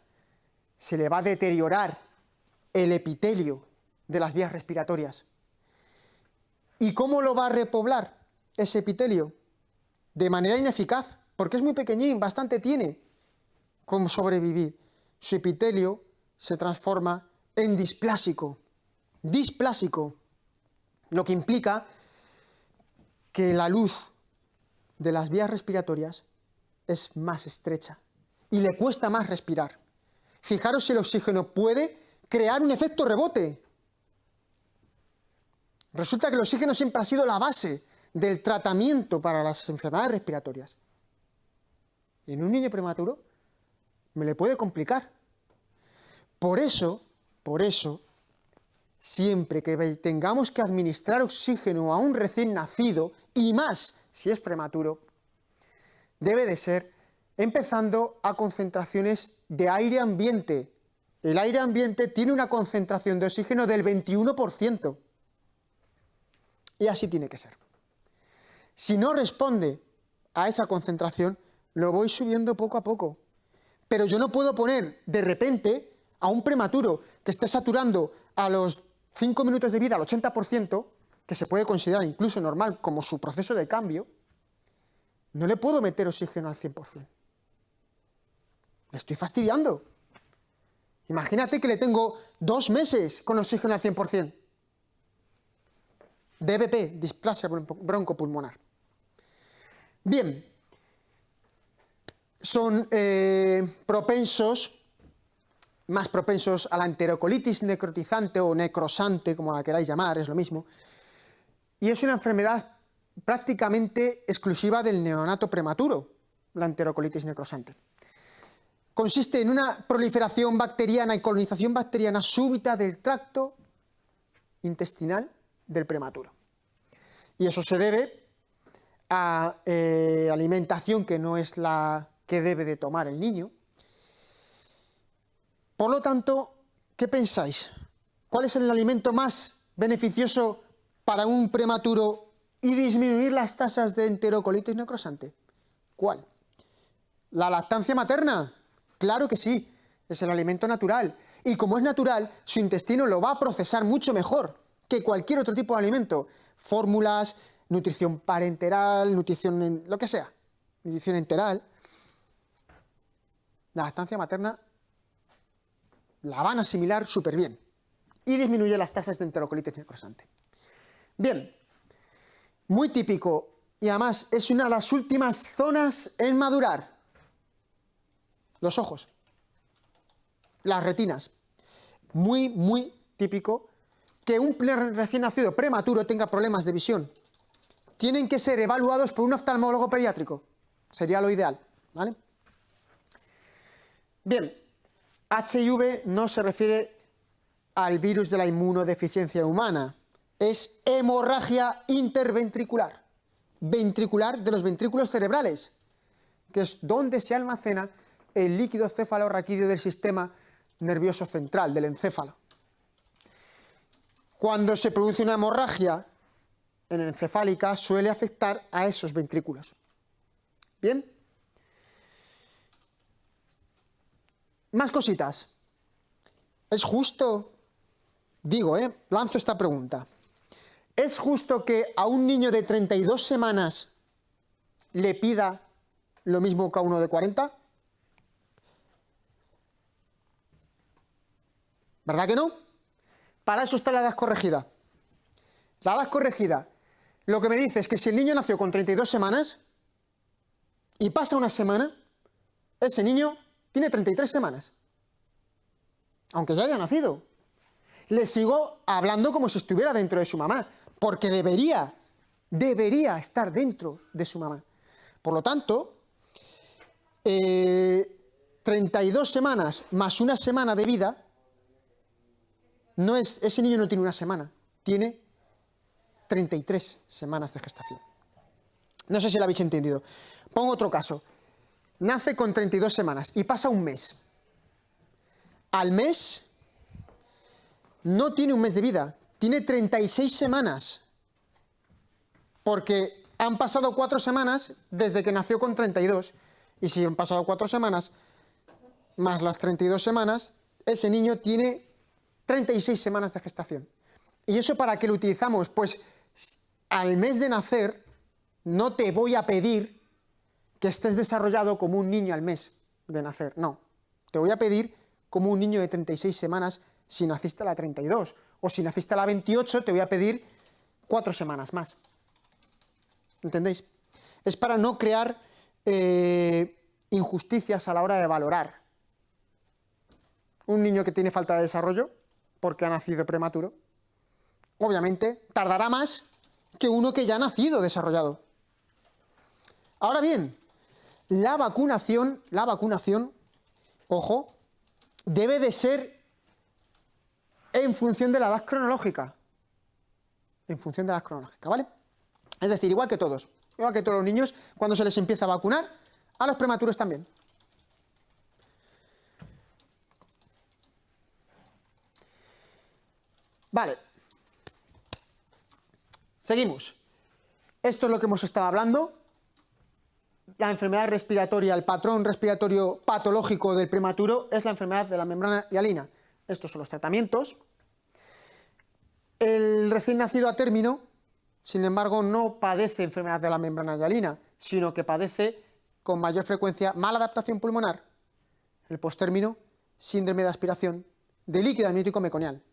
se le va a deteriorar el epitelio de las vías respiratorias. ¿Y cómo lo va a repoblar ese epitelio? De manera ineficaz, porque es muy pequeñín, bastante tiene como sobrevivir. Su epitelio se transforma en displásico, lo que implica que la luz de las vías respiratorias es más estrecha y le cuesta más respirar. Fijaros si el oxígeno puede crear un efecto rebote. Resulta que el oxígeno siempre ha sido la base del tratamiento para las enfermedades respiratorias. En un niño prematuro me le puede complicar. Por eso, siempre que tengamos que administrar oxígeno a un recién nacido, y más si es prematuro, debe de ser empezando a concentraciones de aire ambiente. El aire ambiente tiene una concentración de oxígeno del 21%. Y así tiene que ser. Si no responde a esa concentración, lo voy subiendo poco a poco. Pero yo no puedo poner de repente a un prematuro que esté saturando a los 5 minutos de vida al 80%, que se puede considerar incluso normal como su proceso de cambio, no le puedo meter oxígeno al 100%. Le estoy fastidiando. Imagínate que le tengo 2 meses con oxígeno al 100%. DBP, displasia broncopulmonar. Bien, son más propensos a la enterocolitis necrotizante o necrosante, como la queráis llamar, es lo mismo. Y es una enfermedad prácticamente exclusiva del neonato prematuro, la enterocolitis necrosante. Consiste en una proliferación bacteriana y colonización bacteriana súbita del tracto intestinal del prematuro. Y eso se debe a alimentación que no es la que debe de tomar el niño. Por lo tanto, ¿qué pensáis? ¿Cuál es el alimento más beneficioso para un prematuro y disminuir las tasas de enterocolitis necrosante? ¿Cuál? ¿La lactancia materna? Claro que sí, es el alimento natural. Y como es natural, su intestino lo va a procesar mucho mejor que cualquier otro tipo de alimento. Fórmulas, nutrición parenteral, nutrición, lo que sea, nutrición enteral. La lactancia materna la van a asimilar súper bien y disminuye las tasas de enterocolitis necrosante. Bien, muy típico y además es una de las últimas zonas en madurar. Los ojos, las retinas. Muy típico que un recién nacido prematuro tenga problemas de visión. Tienen que ser evaluados por un oftalmólogo pediátrico. Sería lo ideal, ¿vale? Bien, HIV no se refiere al virus de la inmunodeficiencia humana. es hemorragia interventricular, ventricular de los ventrículos cerebrales, que es donde se almacena el líquido cefalorraquídeo del sistema nervioso central, del encéfalo. Cuando se produce una hemorragia encefálica, suele afectar a esos ventrículos. ¿Bien? Más cositas. ¿Es justo? Digo, lanzo esta pregunta. ¿Es justo que a un niño de 32 semanas le pida lo mismo que a uno de 40? ¿Verdad que no? Para eso está la edad corregida. La edad corregida lo que me dice es que si el niño nació con 32 semanas y pasa una semana, ese niño tiene 33 semanas. Aunque ya haya nacido. Le sigo hablando como si estuviera dentro de su mamá, porque debería estar dentro de su mamá. Por lo tanto, 32 semanas más una semana de vida, ese niño no tiene una semana, tiene 33 semanas de gestación. No sé si lo habéis entendido. Pongo otro caso. Nace con 32 semanas y pasa un mes. Al mes no tiene un mes de vida, tiene 36 semanas. Porque han pasado 4 semanas desde que nació con 32. Y si han pasado 4 semanas más las 32 semanas, ese niño tiene 36 semanas de gestación. ¿Y eso para qué lo utilizamos? Pues al mes de nacer no te voy a pedir que estés desarrollado como un niño al mes de nacer, no. Te voy a pedir como un niño de 36 semanas si naciste a la 32. O si naciste a la 28, te voy a pedir 4 semanas más. ¿Entendéis? Es para no crear injusticias a la hora de valorar. Un niño que tiene falta de desarrollo, porque ha nacido prematuro, obviamente tardará más que uno que ya ha nacido desarrollado. Ahora bien, la vacunación, ojo, debe de ser en función de la edad cronológica. En función de la edad cronológica, ¿vale? Es decir, igual que todos los niños, cuando se les empieza a vacunar, a los prematuros también. Vale. Seguimos. Esto es lo que hemos estado hablando. La enfermedad respiratoria, el patrón respiratorio patológico del prematuro es la enfermedad de la membrana hialina. Estos son los tratamientos. El recién nacido a término, sin embargo, no padece enfermedad de la membrana hialina, sino que padece con mayor frecuencia mala adaptación pulmonar. El postérmino, síndrome de aspiración de líquido amniótico meconial.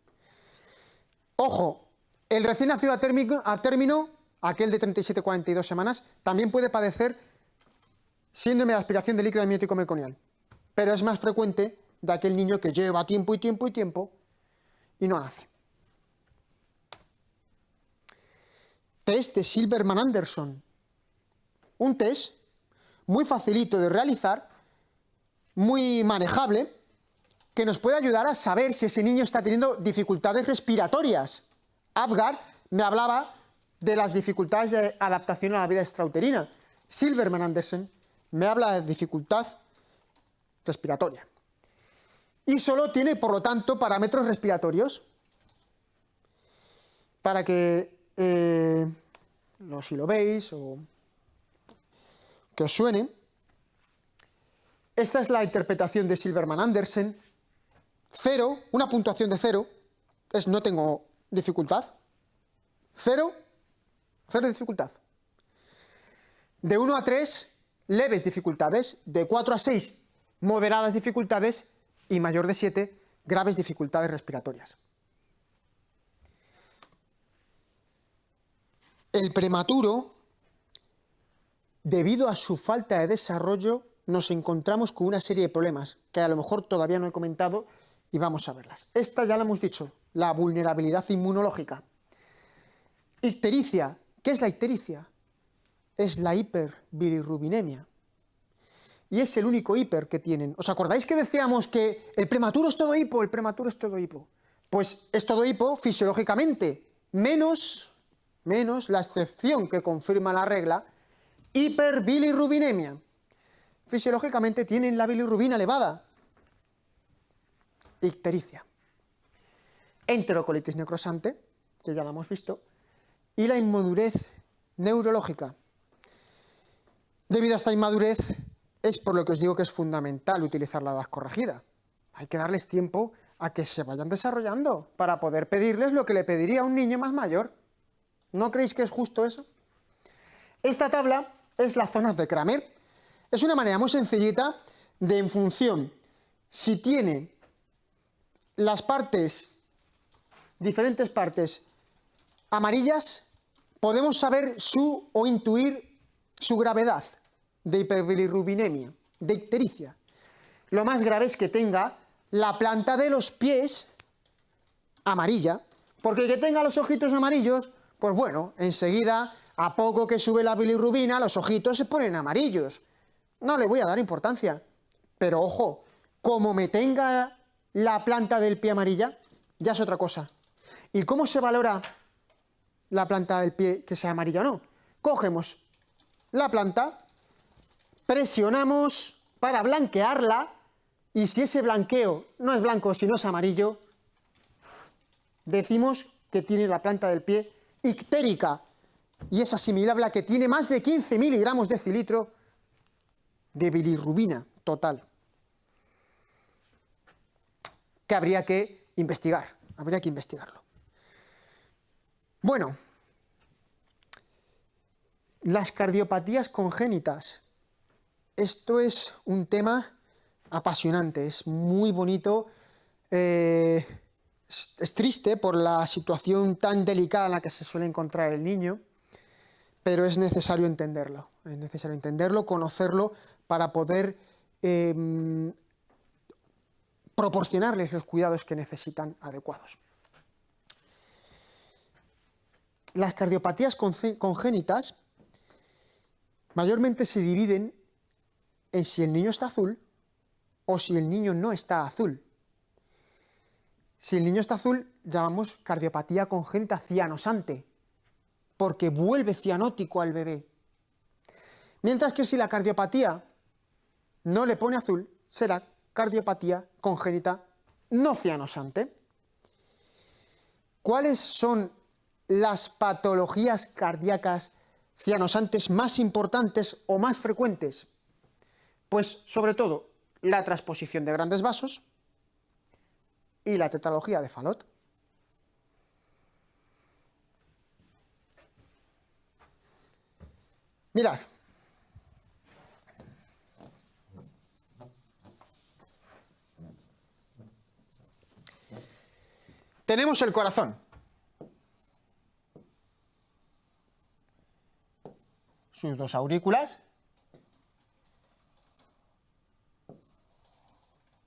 Ojo, el recién nacido a término, aquel de 37-42 semanas, también puede padecer síndrome de aspiración de líquido amniótico meconial, pero es más frecuente de aquel niño que lleva tiempo y no nace. Test de Silberman-Anderson. Un test muy facilito de realizar, muy manejable, que nos puede ayudar a saber si ese niño está teniendo dificultades respiratorias. Apgar me hablaba de las dificultades de adaptación a la vida extrauterina. Silberman-Anderson me habla de dificultad respiratoria. Y solo tiene, por lo tanto, parámetros respiratorios. Para que, si lo veis o que os suene, esta es la interpretación de Silberman-Anderson. 0, una puntuación de 0, es no tengo dificultad. 0 dificultad. De 1 a 3, leves dificultades. De 4 a 6, moderadas dificultades. Y mayor de 7, graves dificultades respiratorias. El prematuro, debido a su falta de desarrollo, nos encontramos con una serie de problemas que a lo mejor todavía no he comentado y vamos a verlas. Esta ya la hemos dicho, la vulnerabilidad inmunológica. Ictericia. ¿Qué es la ictericia? Es la hiperbilirrubinemia. Y es el único hiper que tienen. ¿Os acordáis que decíamos que el prematuro es todo hipo? El prematuro es todo hipo. Pues es todo hipo fisiológicamente, menos la excepción que confirma la regla, hiperbilirrubinemia. Fisiológicamente tienen la bilirrubina elevada. Ictericia. Enterocolitis necrosante, que ya la hemos visto, y la inmadurez neurológica. Debido a esta inmadurez, es por lo que os digo que es fundamental utilizar la edad corregida. Hay que darles tiempo a que se vayan desarrollando para poder pedirles lo que le pediría a un niño más mayor. ¿No creéis que es justo eso? Esta tabla es las zonas de Kramer. Es una manera muy sencillita de, en función, si tiene las partes, diferentes partes amarillas, podemos saber o intuir su gravedad de hiperbilirrubinemia, de ictericia. Lo más grave es que tenga la planta de los pies amarilla, porque el que tenga los ojitos amarillos, pues bueno, enseguida, a poco que sube la bilirrubina, los ojitos se ponen amarillos. No le voy a dar importancia, pero ojo, como me tenga la planta del pie amarilla, ya es otra cosa. ¿Y cómo se valora la planta del pie que sea amarilla o no? Cogemos la planta, presionamos para blanquearla, y si ese blanqueo no es blanco, sino es amarillo, decimos que tiene la planta del pie ictérica, y es asimilable a que tiene más de 15 miligramos de decilitro de bilirrubina total, que habría que investigar, habría que investigarlo. Bueno, las cardiopatías congénitas. Esto es un tema apasionante, es muy bonito, es triste por la situación tan delicada en la que se suele encontrar el niño, pero es necesario entenderlo, conocerlo para poder proporcionarles los cuidados que necesitan adecuados. Las cardiopatías congénitas mayormente se dividen en si el niño está azul o si el niño no está azul. Si el niño está azul, llamamos cardiopatía congénita cianosante, porque vuelve cianótico al bebé. Mientras que si la cardiopatía no le pone azul, será cardiopatía congénita no cianosante. ¿Cuáles son las patologías cardíacas cianosantes más importantes o más frecuentes? Pues sobre todo la transposición de grandes vasos y la tetralogía de Fallot. Mirad. Tenemos el corazón. Sus dos aurículas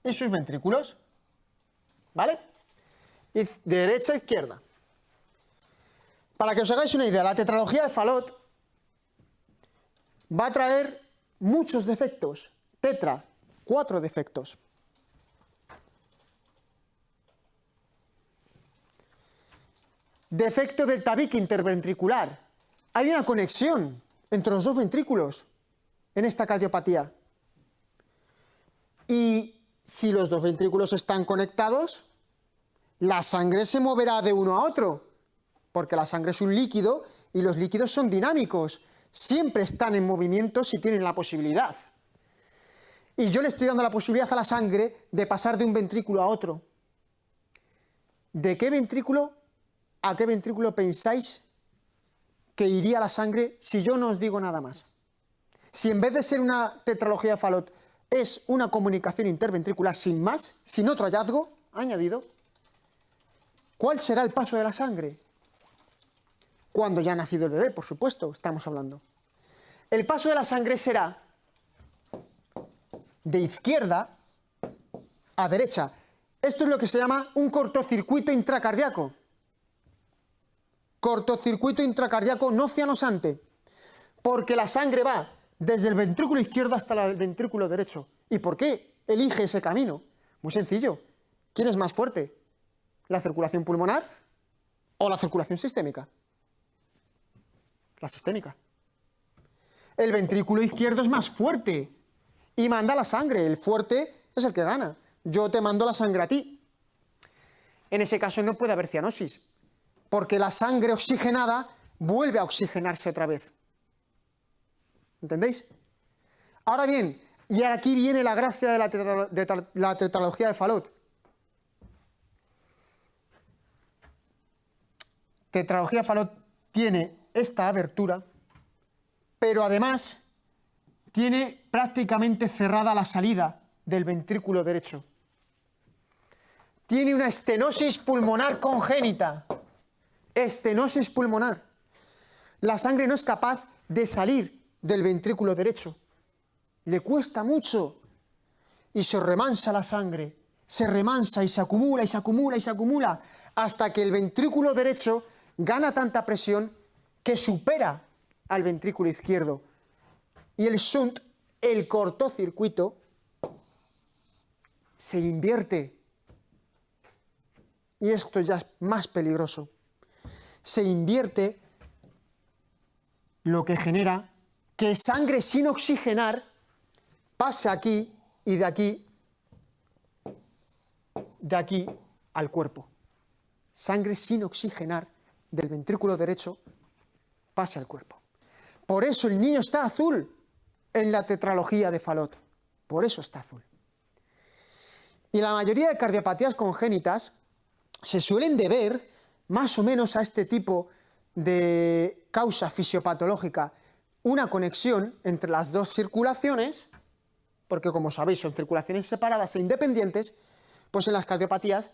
y sus ventrículos, ¿vale? Y de derecha a izquierda. Para que os hagáis una idea, la tetralogía de Fallot va a traer muchos defectos. Tetra, 4 defectos. Defecto del tabique interventricular. Hay una conexión entre los dos ventrículos en esta cardiopatía. Y si los dos ventrículos están conectados, la sangre se moverá de uno a otro, porque la sangre es un líquido y los líquidos son dinámicos. Siempre están en movimiento si tienen la posibilidad. Y yo le estoy dando la posibilidad a la sangre de pasar de un ventrículo a otro. ¿De qué ventrículo a qué ventrículo pensáis que iría la sangre si yo no os digo nada más? Si en vez de ser una tetralogía de Fallot es una comunicación interventricular sin más, sin otro hallazgo añadido, ¿cuál será el paso de la sangre? Cuando ya ha nacido el bebé, por supuesto, estamos hablando. El paso de la sangre será de izquierda a derecha. Esto es lo que se llama un cortocircuito intracardíaco. Cortocircuito intracardíaco no cianosante, porque la sangre va desde el ventrículo izquierdo hasta el ventrículo derecho. ¿Y por qué elige ese camino? Muy sencillo. ¿Quién es más fuerte? ¿La circulación pulmonar o la circulación sistémica. La sistémica. El ventrículo izquierdo es más fuerte y manda la sangre. El fuerte es el que gana. Yo te mando la sangre a ti. En ese caso no puede haber cianosis, porque la sangre oxigenada vuelve a oxigenarse otra vez. ¿Entendéis? Ahora bien, y aquí viene la gracia de la tetralogía de Fallot. Tetralogía de Fallot tiene esta abertura, pero además tiene prácticamente cerrada la salida del ventrículo derecho. Tiene una estenosis pulmonar congénita. Estenosis pulmonar. La sangre no es capaz de salir del ventrículo derecho. Le cuesta mucho. Y se remansa la sangre. Se remansa y se acumula y se acumula y se acumula. Hasta que el ventrículo derecho gana tanta presión que supera al ventrículo izquierdo. Y el shunt, el cortocircuito, se invierte. Y esto ya es más peligroso. Se invierte, lo que genera que sangre sin oxigenar pase aquí y de aquí al cuerpo. Sangre sin oxigenar del ventrículo derecho pase al cuerpo. Por eso el niño está azul en la tetralogía de Fallot. Por eso está azul. Y la mayoría de cardiopatías congénitas se suelen deber más o menos a este tipo de causa fisiopatológica, una conexión entre las dos circulaciones, porque como sabéis son circulaciones separadas e independientes, pues en las cardiopatías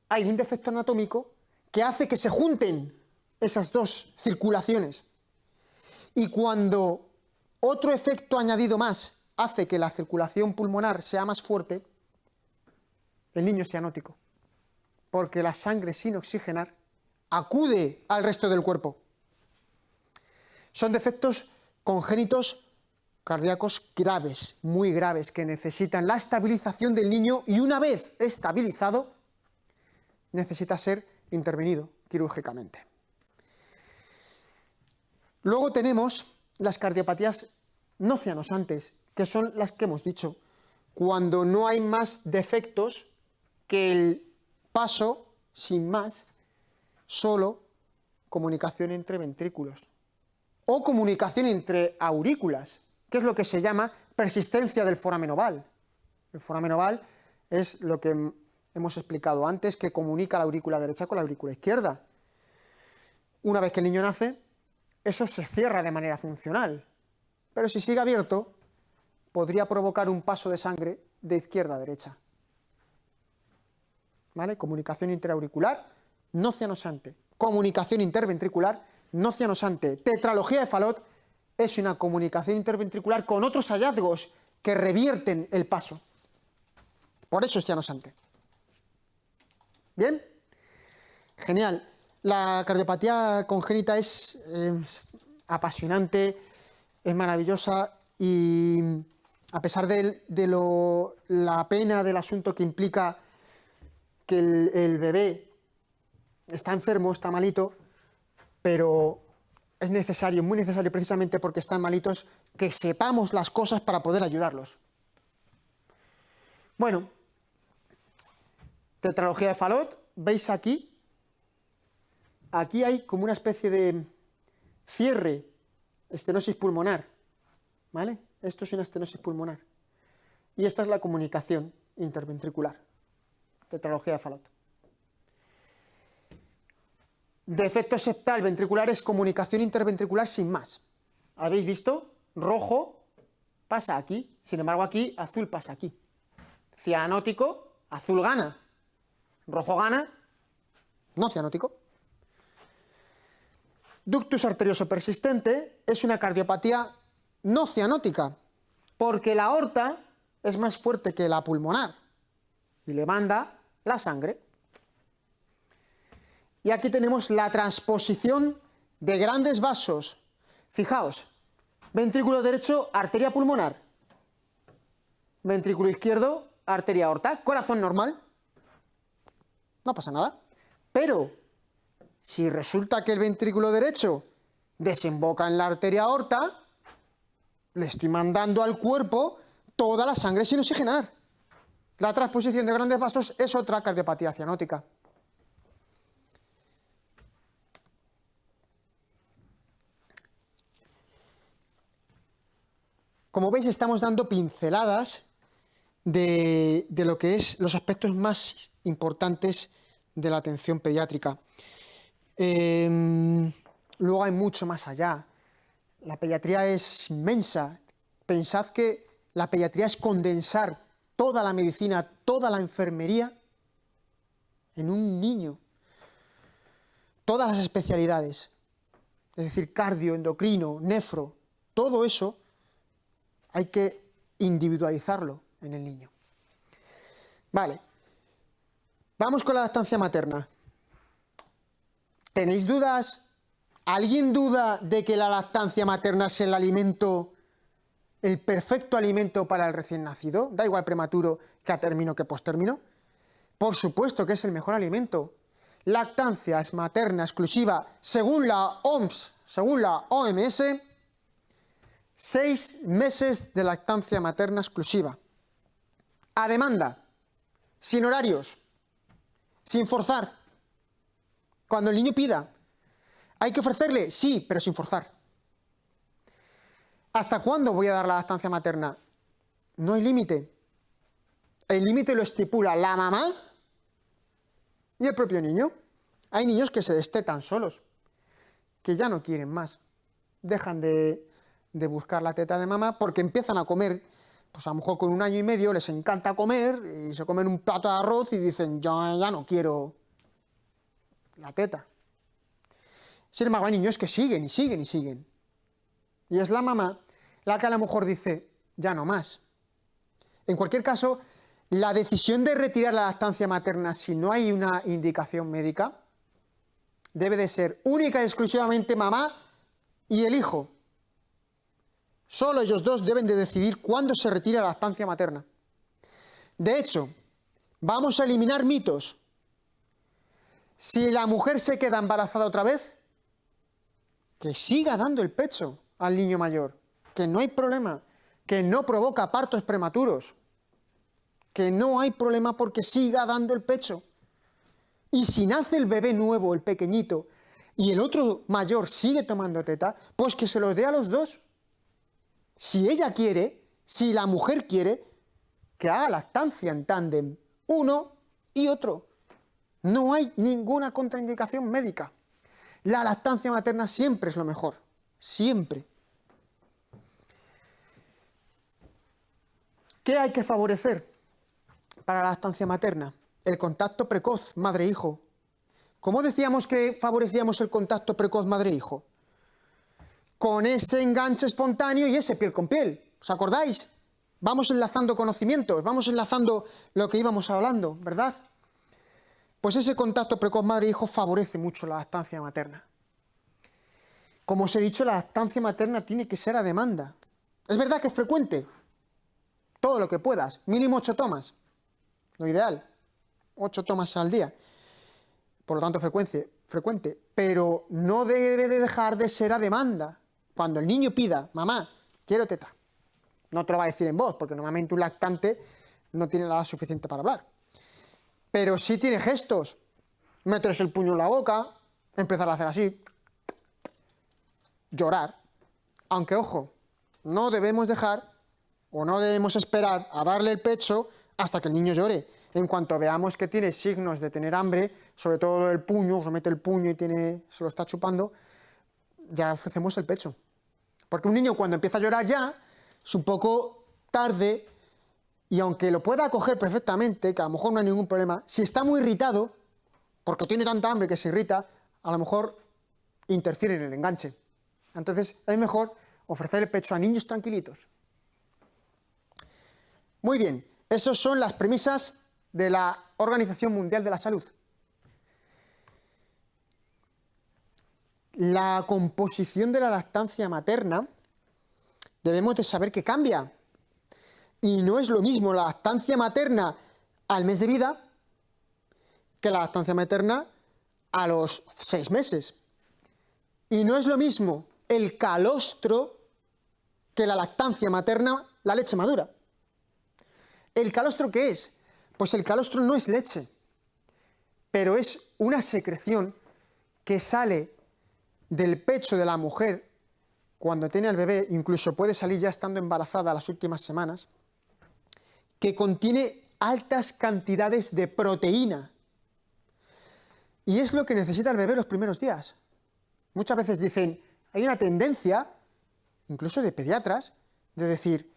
hay un defecto anatómico que hace que se junten esas dos circulaciones. Y cuando otro efecto añadido más hace que la circulación pulmonar sea más fuerte, el niño es cianótico, porque la sangre sin oxigenar acude al resto del cuerpo. Son defectos congénitos cardíacos graves, muy graves, que necesitan la estabilización del niño y una vez estabilizado, necesita ser intervenido quirúrgicamente. Luego tenemos las cardiopatías no cianosantes, que son las que hemos dicho, cuando no hay más defectos que el paso, sin más, solo comunicación entre ventrículos o comunicación entre aurículas, que es lo que se llama persistencia del foramen oval. El foramen oval es lo que hemos explicado antes, que comunica la aurícula derecha con la aurícula izquierda. Una vez que el niño nace, eso se cierra de manera funcional, pero si sigue abierto, podría provocar un paso de sangre de izquierda a derecha. ¿Vale? Comunicación interauricular no cianosante. Comunicación interventricular no cianosante. Tetralogía de Fallot es una comunicación interventricular con otros hallazgos que revierten el paso. Por eso es cianosante. ¿Bien? Genial. La cardiopatía congénita es apasionante, es maravillosa y a pesar de la pena del asunto que implica que el bebé está enfermo, está malito, pero es necesario, muy necesario precisamente porque están malitos, que sepamos las cosas para poder ayudarlos. Bueno, tetralogía de Fallot, veis aquí hay como una especie de cierre, estenosis pulmonar, ¿vale? Esto es una estenosis pulmonar. Y esta es la comunicación interventricular, tetralogía de Fallot. Defecto septal ventricular es comunicación interventricular sin más. ¿Habéis visto? Rojo pasa aquí, sin embargo aquí azul pasa aquí. Cianótico, azul gana. Rojo gana, no cianótico. Ductus arterioso persistente es una cardiopatía no cianótica, porque la aorta es más fuerte que la pulmonar y le manda la sangre. Y aquí tenemos la transposición de grandes vasos. Fijaos, ventrículo derecho, arteria pulmonar. Ventrículo izquierdo, arteria aorta. Corazón normal. No pasa nada. Pero Si resulta que el ventrículo derecho desemboca en la arteria aorta, le estoy mandando al cuerpo toda la sangre sin oxigenar. La transposición de grandes vasos es otra cardiopatía cianótica. Como veis, estamos dando pinceladas de lo que es los aspectos más importantes de la atención pediátrica. Luego hay mucho más allá. La pediatría es inmensa. Pensad que la pediatría es condensar toda la medicina, toda la enfermería en un niño. Todas las especialidades, es decir, cardio, endocrino, nefro, todo eso hay que individualizarlo en el niño. Vale, vamos con la lactancia materna. ¿Tenéis dudas? ¿Alguien duda de que la lactancia materna es el alimento, el perfecto alimento para el recién nacido? Da igual prematuro que a término que postérmino. Por supuesto que es el mejor alimento. Lactancia materna exclusiva, según la OMS, según la OMS, 6 meses de lactancia materna exclusiva. A demanda, sin horarios, sin forzar. Cuando el niño pida, ¿hay que ofrecerle? Sí, pero sin forzar. ¿Hasta cuándo voy a dar la lactancia materna? No hay límite. El límite lo estipula la mamá y el propio niño. Hay niños que se destetan solos, que ya no quieren más. Dejan de buscar la teta de mamá porque empiezan a comer, pues a lo mejor con 1 año y medio les encanta comer y se comen un plato de arroz y dicen, yo ya no quiero la teta. Sin embargo, hay niños que siguen y siguen y siguen. Y es la mamá la que a lo mejor dice, ya no más. En cualquier caso, la decisión de retirar la lactancia materna si no hay una indicación médica debe de ser única y exclusivamente mamá y el hijo. Solo ellos dos deben de decidir cuándo se retira la lactancia materna. De hecho, vamos a eliminar mitos. Si la mujer se queda embarazada otra vez, que siga dando el pecho al niño mayor, que no hay problema, que no provoca partos prematuros, que no hay problema porque siga dando el pecho. Y si nace el bebé nuevo, el pequeñito, y el otro mayor sigue tomando teta, pues que se lo dé a los dos. Si ella quiere, si la mujer quiere, que haga lactancia en tándem, uno y otro. No hay ninguna contraindicación médica. La lactancia materna siempre es lo mejor, siempre. ¿Qué hay que favorecer para la lactancia materna? El contacto precoz madre-hijo. ¿Cómo decíamos que favorecíamos el contacto precoz madre-hijo? Con ese enganche espontáneo y ese piel con piel. ¿Os acordáis? Vamos enlazando conocimientos, vamos enlazando lo que íbamos hablando, ¿verdad? Pues ese contacto precoz madre-hijo favorece mucho la lactancia materna. Como os he dicho, la lactancia materna tiene que ser a demanda. Es verdad que es frecuente, todo lo que puedas, mínimo 8 tomas, lo ideal, 8 tomas al día, por lo tanto frecuente, pero no debe de dejar de ser a demanda. Cuando el niño pida, mamá, quiero teta, no te lo va a decir en voz, porque normalmente un lactante no tiene la edad suficiente para hablar, pero sí tiene gestos, meterse el puño en la boca, empezar a hacer así, llorar, aunque ojo, no debemos dejar o no debemos esperar a darle el pecho hasta que el niño llore. En cuanto veamos que tiene signos de tener hambre, sobre todo el puño, se mete el puño y se lo está chupando, ya ofrecemos el pecho. Porque un niño cuando empieza a llorar ya es un poco tarde y aunque lo pueda acoger perfectamente, que a lo mejor no hay ningún problema, si está muy irritado, porque tiene tanta hambre que se irrita, a lo mejor interfiere en el enganche. Entonces es mejor ofrecer el pecho a niños tranquilitos. Muy bien, esas son las premisas de la Organización Mundial de la Salud. La composición de la lactancia materna debemos de saber que cambia. Y no es lo mismo la lactancia materna al mes de vida que la lactancia materna a los 6 meses. Y no es lo mismo el calostro que la lactancia materna, la leche madura. ¿El calostro qué es? Pues el calostro no es leche, pero es una secreción que sale del pecho de la mujer cuando tiene al bebé, incluso puede salir ya estando embarazada las últimas semanas, que contiene altas cantidades de proteína. Y es lo que necesita el bebé los primeros días. Muchas veces dicen, hay una tendencia, incluso de pediatras, de decir,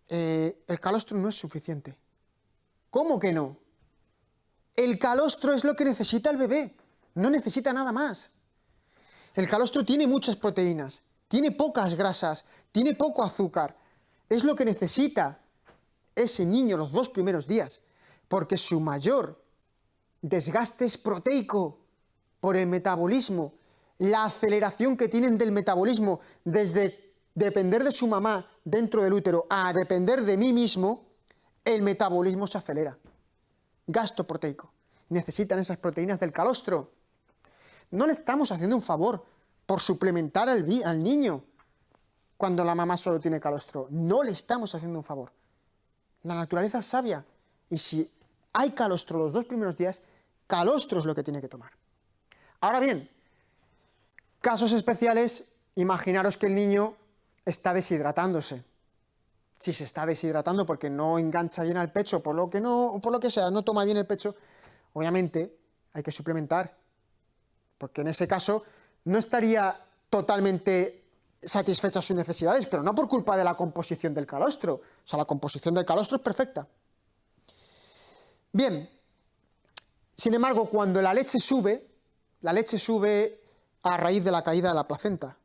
el calostro no es suficiente. ¿Cómo que no? El calostro es lo que necesita el bebé, no necesita nada más. El calostro tiene muchas proteínas, tiene pocas grasas, tiene poco azúcar. Es lo que necesita ese niño los 2 primeros días, porque su mayor desgaste es proteico por el metabolismo, la aceleración que tienen del metabolismo desde depender de su mamá dentro del útero a depender de mí mismo, el metabolismo se acelera. Gasto proteico. Necesitan esas proteínas del calostro. No le estamos haciendo un favor por suplementar al niño cuando la mamá solo tiene calostro. No le estamos haciendo un favor. La naturaleza es sabia. Y si hay calostro los 2 primeros días, calostro es lo que tiene que tomar. Ahora bien, casos especiales, imaginaros que el niño está deshidratándose. Si se está deshidratando porque no engancha bien al pecho, por lo que sea, no toma bien el pecho, obviamente hay que suplementar, porque en ese caso no estaría totalmente satisfecha sus necesidades, pero no por culpa de la composición del calostro. O sea, la composición del calostro es perfecta. Bien, sin embargo, cuando la leche sube a raíz de la caída de la placenta.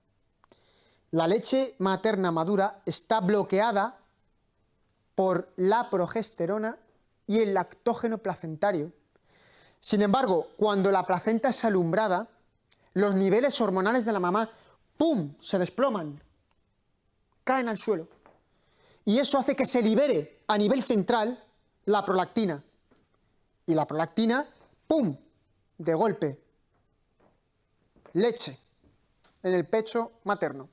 La leche materna madura está bloqueada por la progesterona y el lactógeno placentario. Sin embargo, cuando la placenta es alumbrada, los niveles hormonales de la mamá, ¡pum!, se desploman, caen al suelo. Y eso hace que se libere a nivel central la prolactina. Y la prolactina, ¡pum!, de golpe, leche en el pecho materno.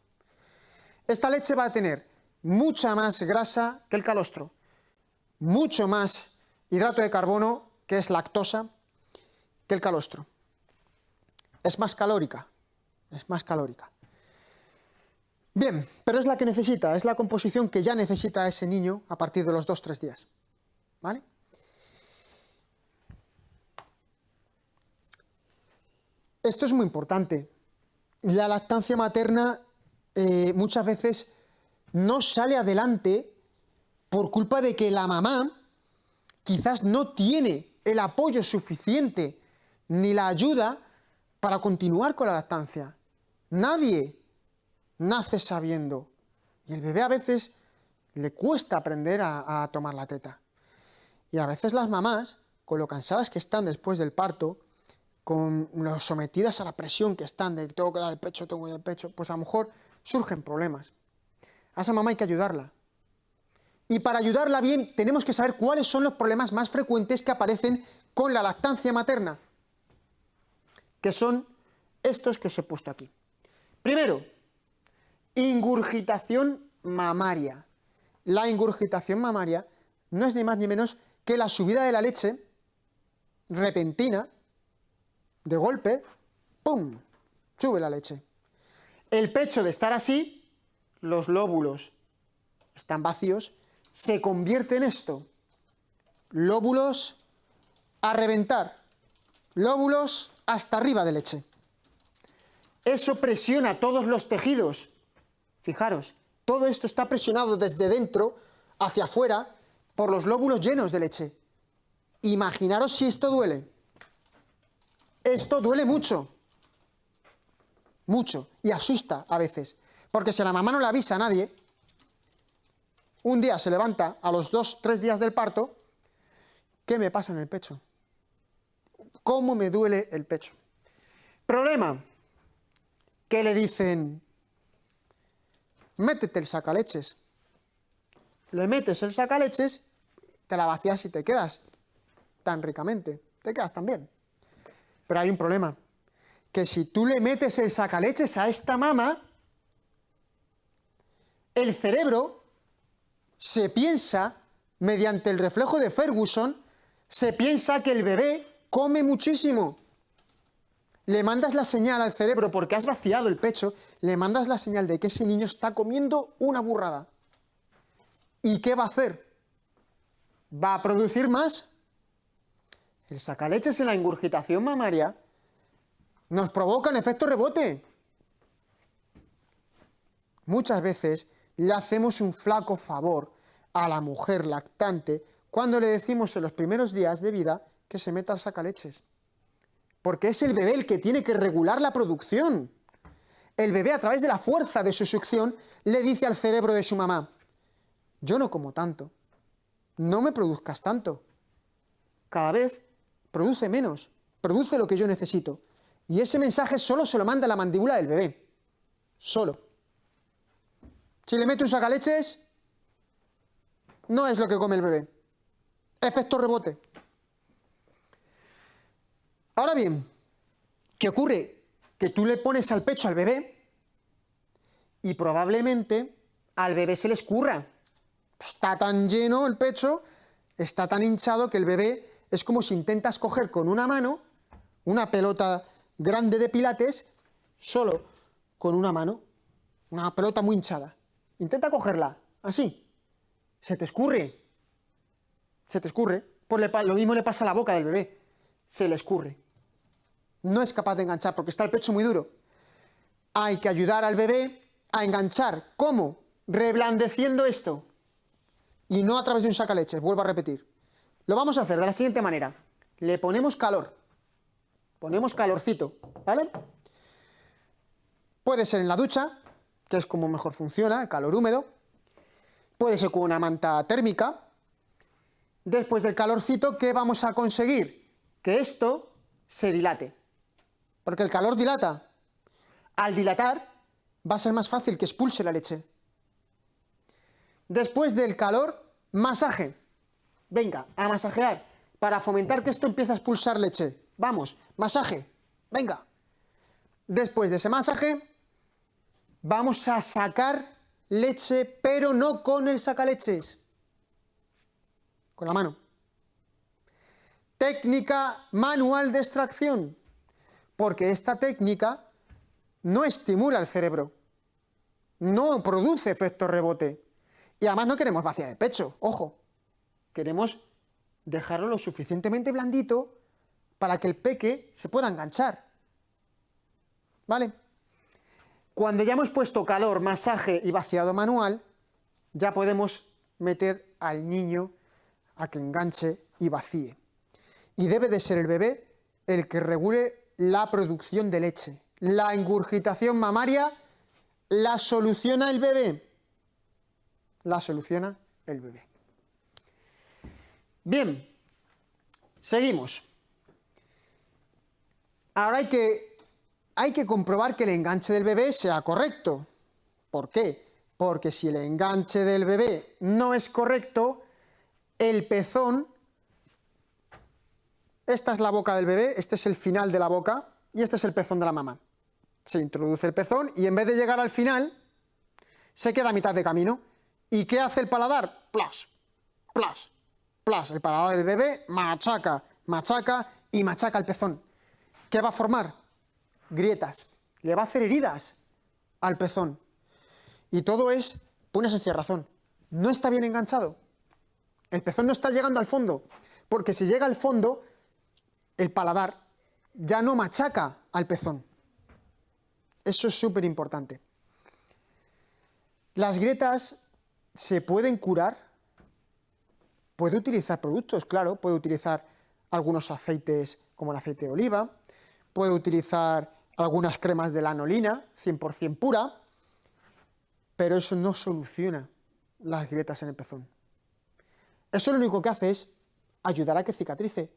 Esta leche va a tener mucha más grasa que el calostro, mucho más hidrato de carbono, que es lactosa, que el calostro. Es más calórica, Bien, pero es la que necesita, es la composición que ya necesita ese niño a partir de los 2-3 días. ¿Vale? Esto es muy importante. La lactancia materna muchas veces no sale adelante por culpa de que la mamá quizás no tiene el apoyo suficiente ni la ayuda para continuar con la lactancia. Nadie nace sabiendo y el bebé a veces le cuesta aprender a tomar la teta. Y a veces las mamás, con lo cansadas que están después del parto, con lo sometidas a la presión que están de tengo que dar el pecho, pues a lo mejor surgen problemas. A esa mamá hay que ayudarla. Y para ayudarla bien tenemos que saber cuáles son los problemas más frecuentes que aparecen con la lactancia materna, que son estos que os he puesto aquí. Primero, ingurgitación mamaria. La ingurgitación mamaria no es ni más ni menos que la subida de la leche repentina, de golpe, ¡pum!, sube la leche. El pecho de estar así, los lóbulos están vacíos, se convierte en esto. Lóbulos a reventar, lóbulos hasta arriba de leche. Eso presiona todos los tejidos. Fijaros, todo esto está presionado desde dentro hacia afuera por los lóbulos llenos de leche. Imaginaros si esto duele. Esto duele mucho. Mucho. Y asusta a veces. Porque si la mamá no le avisa a nadie, un día se levanta a los 2-3 días del parto, ¿qué me pasa en el pecho? ¿Cómo me duele el pecho? Problema, que le dicen, métete el sacaleches. Le metes el sacaleches, te la vacías y te quedas tan ricamente, te quedas tan bien. Pero hay un problema, que si tú le metes el sacaleches a esta mama, el cerebro se piensa, mediante el reflejo de Ferguson, se piensa que el bebé come muchísimo. Le mandas la señal al cerebro, porque has vaciado el pecho, le mandas la señal de que ese niño está comiendo una burrada. ¿Y qué va a hacer? ¿Va a producir más? El sacaleches en la ingurgitación mamaria nos provoca un efecto rebote. Muchas veces le hacemos un flaco favor a la mujer lactante cuando le decimos en los primeros días de vida que se meta el sacaleches. Porque es el bebé el que tiene que regular la producción. El bebé, a través de la fuerza de su succión, le dice al cerebro de su mamá: yo no como tanto, no me produzcas tanto. Cada vez produce menos, produce lo que yo necesito. Y ese mensaje solo se lo manda la mandíbula del bebé. Solo. Si le meto un sacaleches, no es lo que come el bebé. Efecto rebote. Ahora bien, ¿qué ocurre? Que tú le pones al pecho al bebé y probablemente al bebé se le escurra. Está tan lleno el pecho, está tan hinchado que el bebé es como si intentas coger con una mano una pelota grande de pilates solo con una mano, una pelota muy hinchada. Intenta cogerla, así. Se te escurre. Se te escurre. Pues lo mismo le pasa a la boca del bebé. Se le escurre. No es capaz de enganchar porque está el pecho muy duro. Hay que ayudar al bebé a enganchar. ¿Cómo? Reblandeciendo esto. Y no a través de un sacaleches, vuelvo a repetir. Lo vamos a hacer de la siguiente manera. Le ponemos calor. Ponemos calorcito, ¿vale? Puede ser en la ducha, que es como mejor funciona, el calor húmedo. Puede ser con una manta térmica. Después del calorcito, ¿qué vamos a conseguir? Que esto se dilate. Porque el calor dilata. Al dilatar, va a ser más fácil que expulse la leche. Después del calor, masaje. Venga, a masajear, para fomentar que esto empiece a expulsar leche. Vamos, masaje, venga. Después de ese masaje, vamos a sacar leche, pero no con el sacaleches. Con la mano. Técnica manual de extracción. Porque esta técnica no estimula el cerebro. No produce efecto rebote. Y además no queremos vaciar el pecho, ojo. Queremos dejarlo lo suficientemente blandito para que el peque se pueda enganchar. ¿Vale? Cuando ya hemos puesto calor, masaje y vaciado manual, ya podemos meter al niño a que enganche y vacíe. Y debe de ser el bebé el que regule la producción de leche. La ingurgitación mamaria la soluciona el bebé. La soluciona el bebé. Bien, seguimos. Ahora hay que comprobar que el enganche del bebé sea correcto. ¿Por qué? Porque si el enganche del bebé no es correcto, el pezón, esta es la boca del bebé, este es el final de la boca y este es el pezón de la mamá. Se introduce el pezón y en vez de llegar al final, se queda a mitad de camino. ¿Y qué hace el paladar? Plas, plas, plas. El paladar del bebé machaca, machaca y machaca el pezón. ¿Qué va a formar? Grietas. Le va a hacer heridas al pezón. Y todo es por una sencilla razón. No está bien enganchado. El pezón no está llegando al fondo. Porque si llega al fondo, el paladar ya no machaca al pezón. Eso es súper importante. Las grietas se pueden curar. Puede utilizar productos, claro. Puede utilizar algunos aceites como el aceite de oliva. Puede utilizar algunas cremas de lanolina, 100% pura. Pero eso no soluciona las grietas en el pezón. Eso lo único que hace es ayudar a que cicatrice.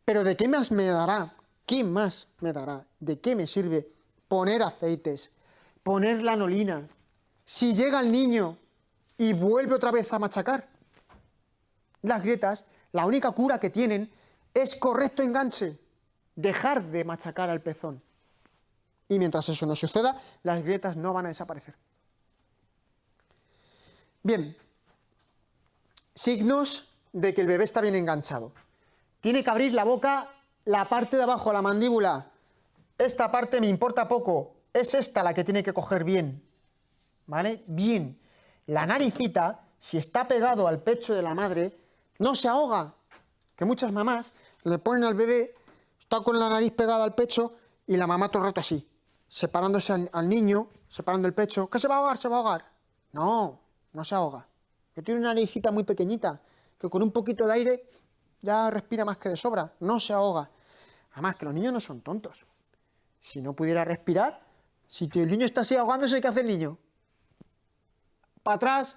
Pero ¿de qué más me dará? ¿Qué más me dará? ¿De qué me sirve poner aceites, poner lanolina, si llega el niño y vuelve otra vez a machacar? Las grietas, la única cura que tienen es correcto enganche. dejar de machacar al pezón. Y mientras eso no suceda, las grietas no van a desaparecer. Bien, signos de que el bebé está bien enganchado. Tiene que abrir la boca, la parte de abajo, la mandíbula. Esta parte me importa poco, es esta la que tiene que coger bien, ¿vale? Bien. La naricita, si está pegado al pecho de la madre, no se ahoga. Que muchas mamás le ponen al bebé, está con la nariz pegada al pecho y la mamá todo el rato así, separándose al niño, separando el pecho. ¿Qué se va a ahogar? ¿Se va a ahogar? No, no se ahoga. Que tiene una naricita muy pequeñita, que con un poquito de aire ya respira más que de sobra, no se ahoga. Además, que los niños no son tontos. Si no pudiera respirar, si el niño está así ahogándose, ¿qué hace el niño? Para atrás,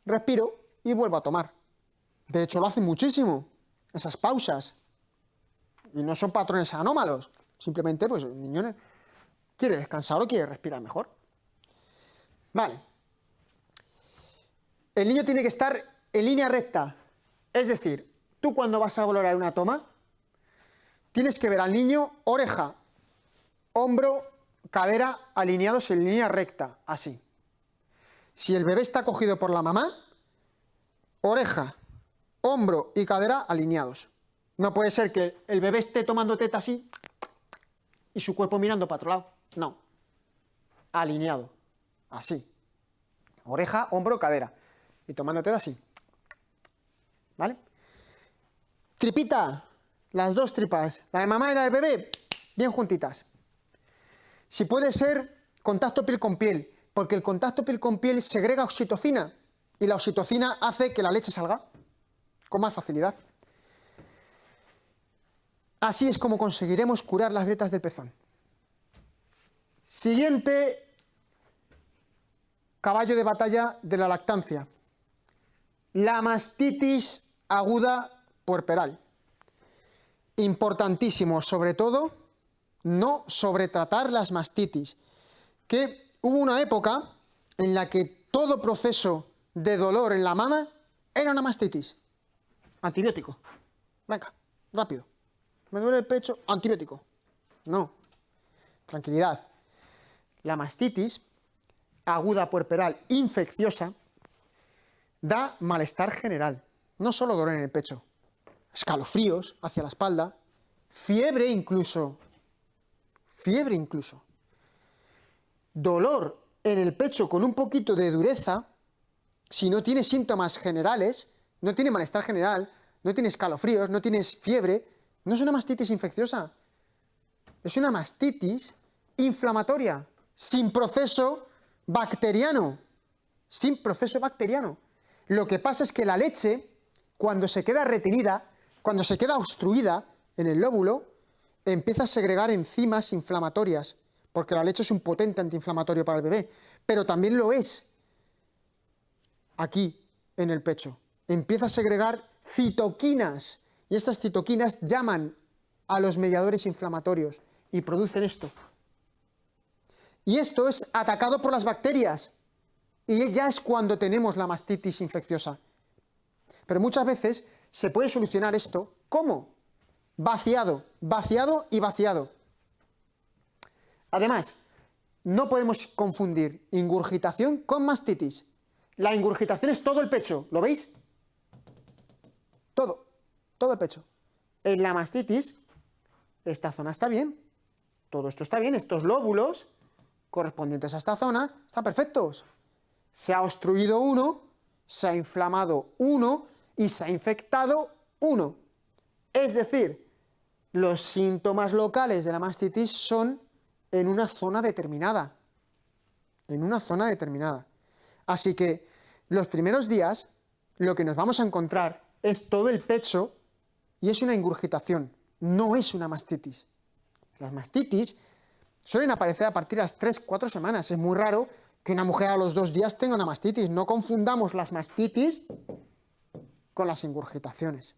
respiro y vuelvo a tomar. De hecho, lo hacen muchísimo, esas pausas. Y no son patrones anómalos. Simplemente, pues, el niño quiere descansar o quiere respirar mejor. Vale. El niño tiene que estar en línea recta. Es decir, tú cuando vas a valorar una toma, tienes que ver al niño oreja, hombro, cadera alineados en línea recta, así. Si el bebé está cogido por la mamá, oreja, hombro y cadera alineados. No puede ser que el bebé esté tomando teta así y su cuerpo mirando para otro lado. No. Alineado. Así. Oreja, hombro, cadera. Y tomando teta así. ¿Vale? Tripita. Las dos tripas. La de mamá y la del bebé, bien juntitas. Si puede ser, contacto piel con piel. Porque el contacto piel con piel segrega oxitocina. Y la oxitocina hace que la leche salga con más facilidad. Así es como conseguiremos curar las grietas del pezón. Siguiente caballo de batalla de la lactancia. La mastitis aguda puerperal. Importantísimo, sobre todo, no sobretratar las mastitis. Que hubo una época en la que todo proceso de dolor en la mama era una mastitis. Antibiótico. Venga, rápido. Me duele el pecho, antibiótico. No. Tranquilidad. La mastitis aguda puerperal infecciosa da malestar general. No solo dolor en el pecho. Escalofríos hacia la espalda. Fiebre incluso. Fiebre incluso. Dolor en el pecho con un poquito de dureza. Si no tiene síntomas generales, no tiene malestar general, no tiene escalofríos, no tienes fiebre, no es una mastitis infecciosa. Es una mastitis inflamatoria, sin proceso bacteriano. Sin proceso bacteriano. Lo que pasa es que la leche, cuando se queda retenida, cuando se queda obstruida en el lóbulo, empieza a segregar enzimas inflamatorias, porque la leche es un potente antiinflamatorio para el bebé, pero también lo es aquí, en el pecho. Empieza a segregar citoquinas, y estas citoquinas llaman a los mediadores inflamatorios y producen esto. Y esto es atacado por las bacterias, y ya es cuando tenemos la mastitis infecciosa. Pero muchas veces se puede solucionar esto, ¿cómo? Vaciado, vaciado y vaciado. Además, no podemos confundir ingurgitación con mastitis. La ingurgitación es todo el pecho, ¿lo veis? Todo el pecho. En la mastitis, esta zona está bien, todo esto está bien, estos lóbulos correspondientes a esta zona están perfectos. Se ha obstruido uno, se ha inflamado uno y se ha infectado uno. Es decir, los síntomas locales de la mastitis son en una zona determinada. En una zona determinada. Así que los primeros días lo que nos vamos a encontrar es todo el pecho y es una ingurgitación, no es una mastitis. Las mastitis suelen aparecer a partir de las 3-4 semanas. Es muy raro que una mujer a los 2 días tenga una mastitis. No confundamos las mastitis con las ingurgitaciones.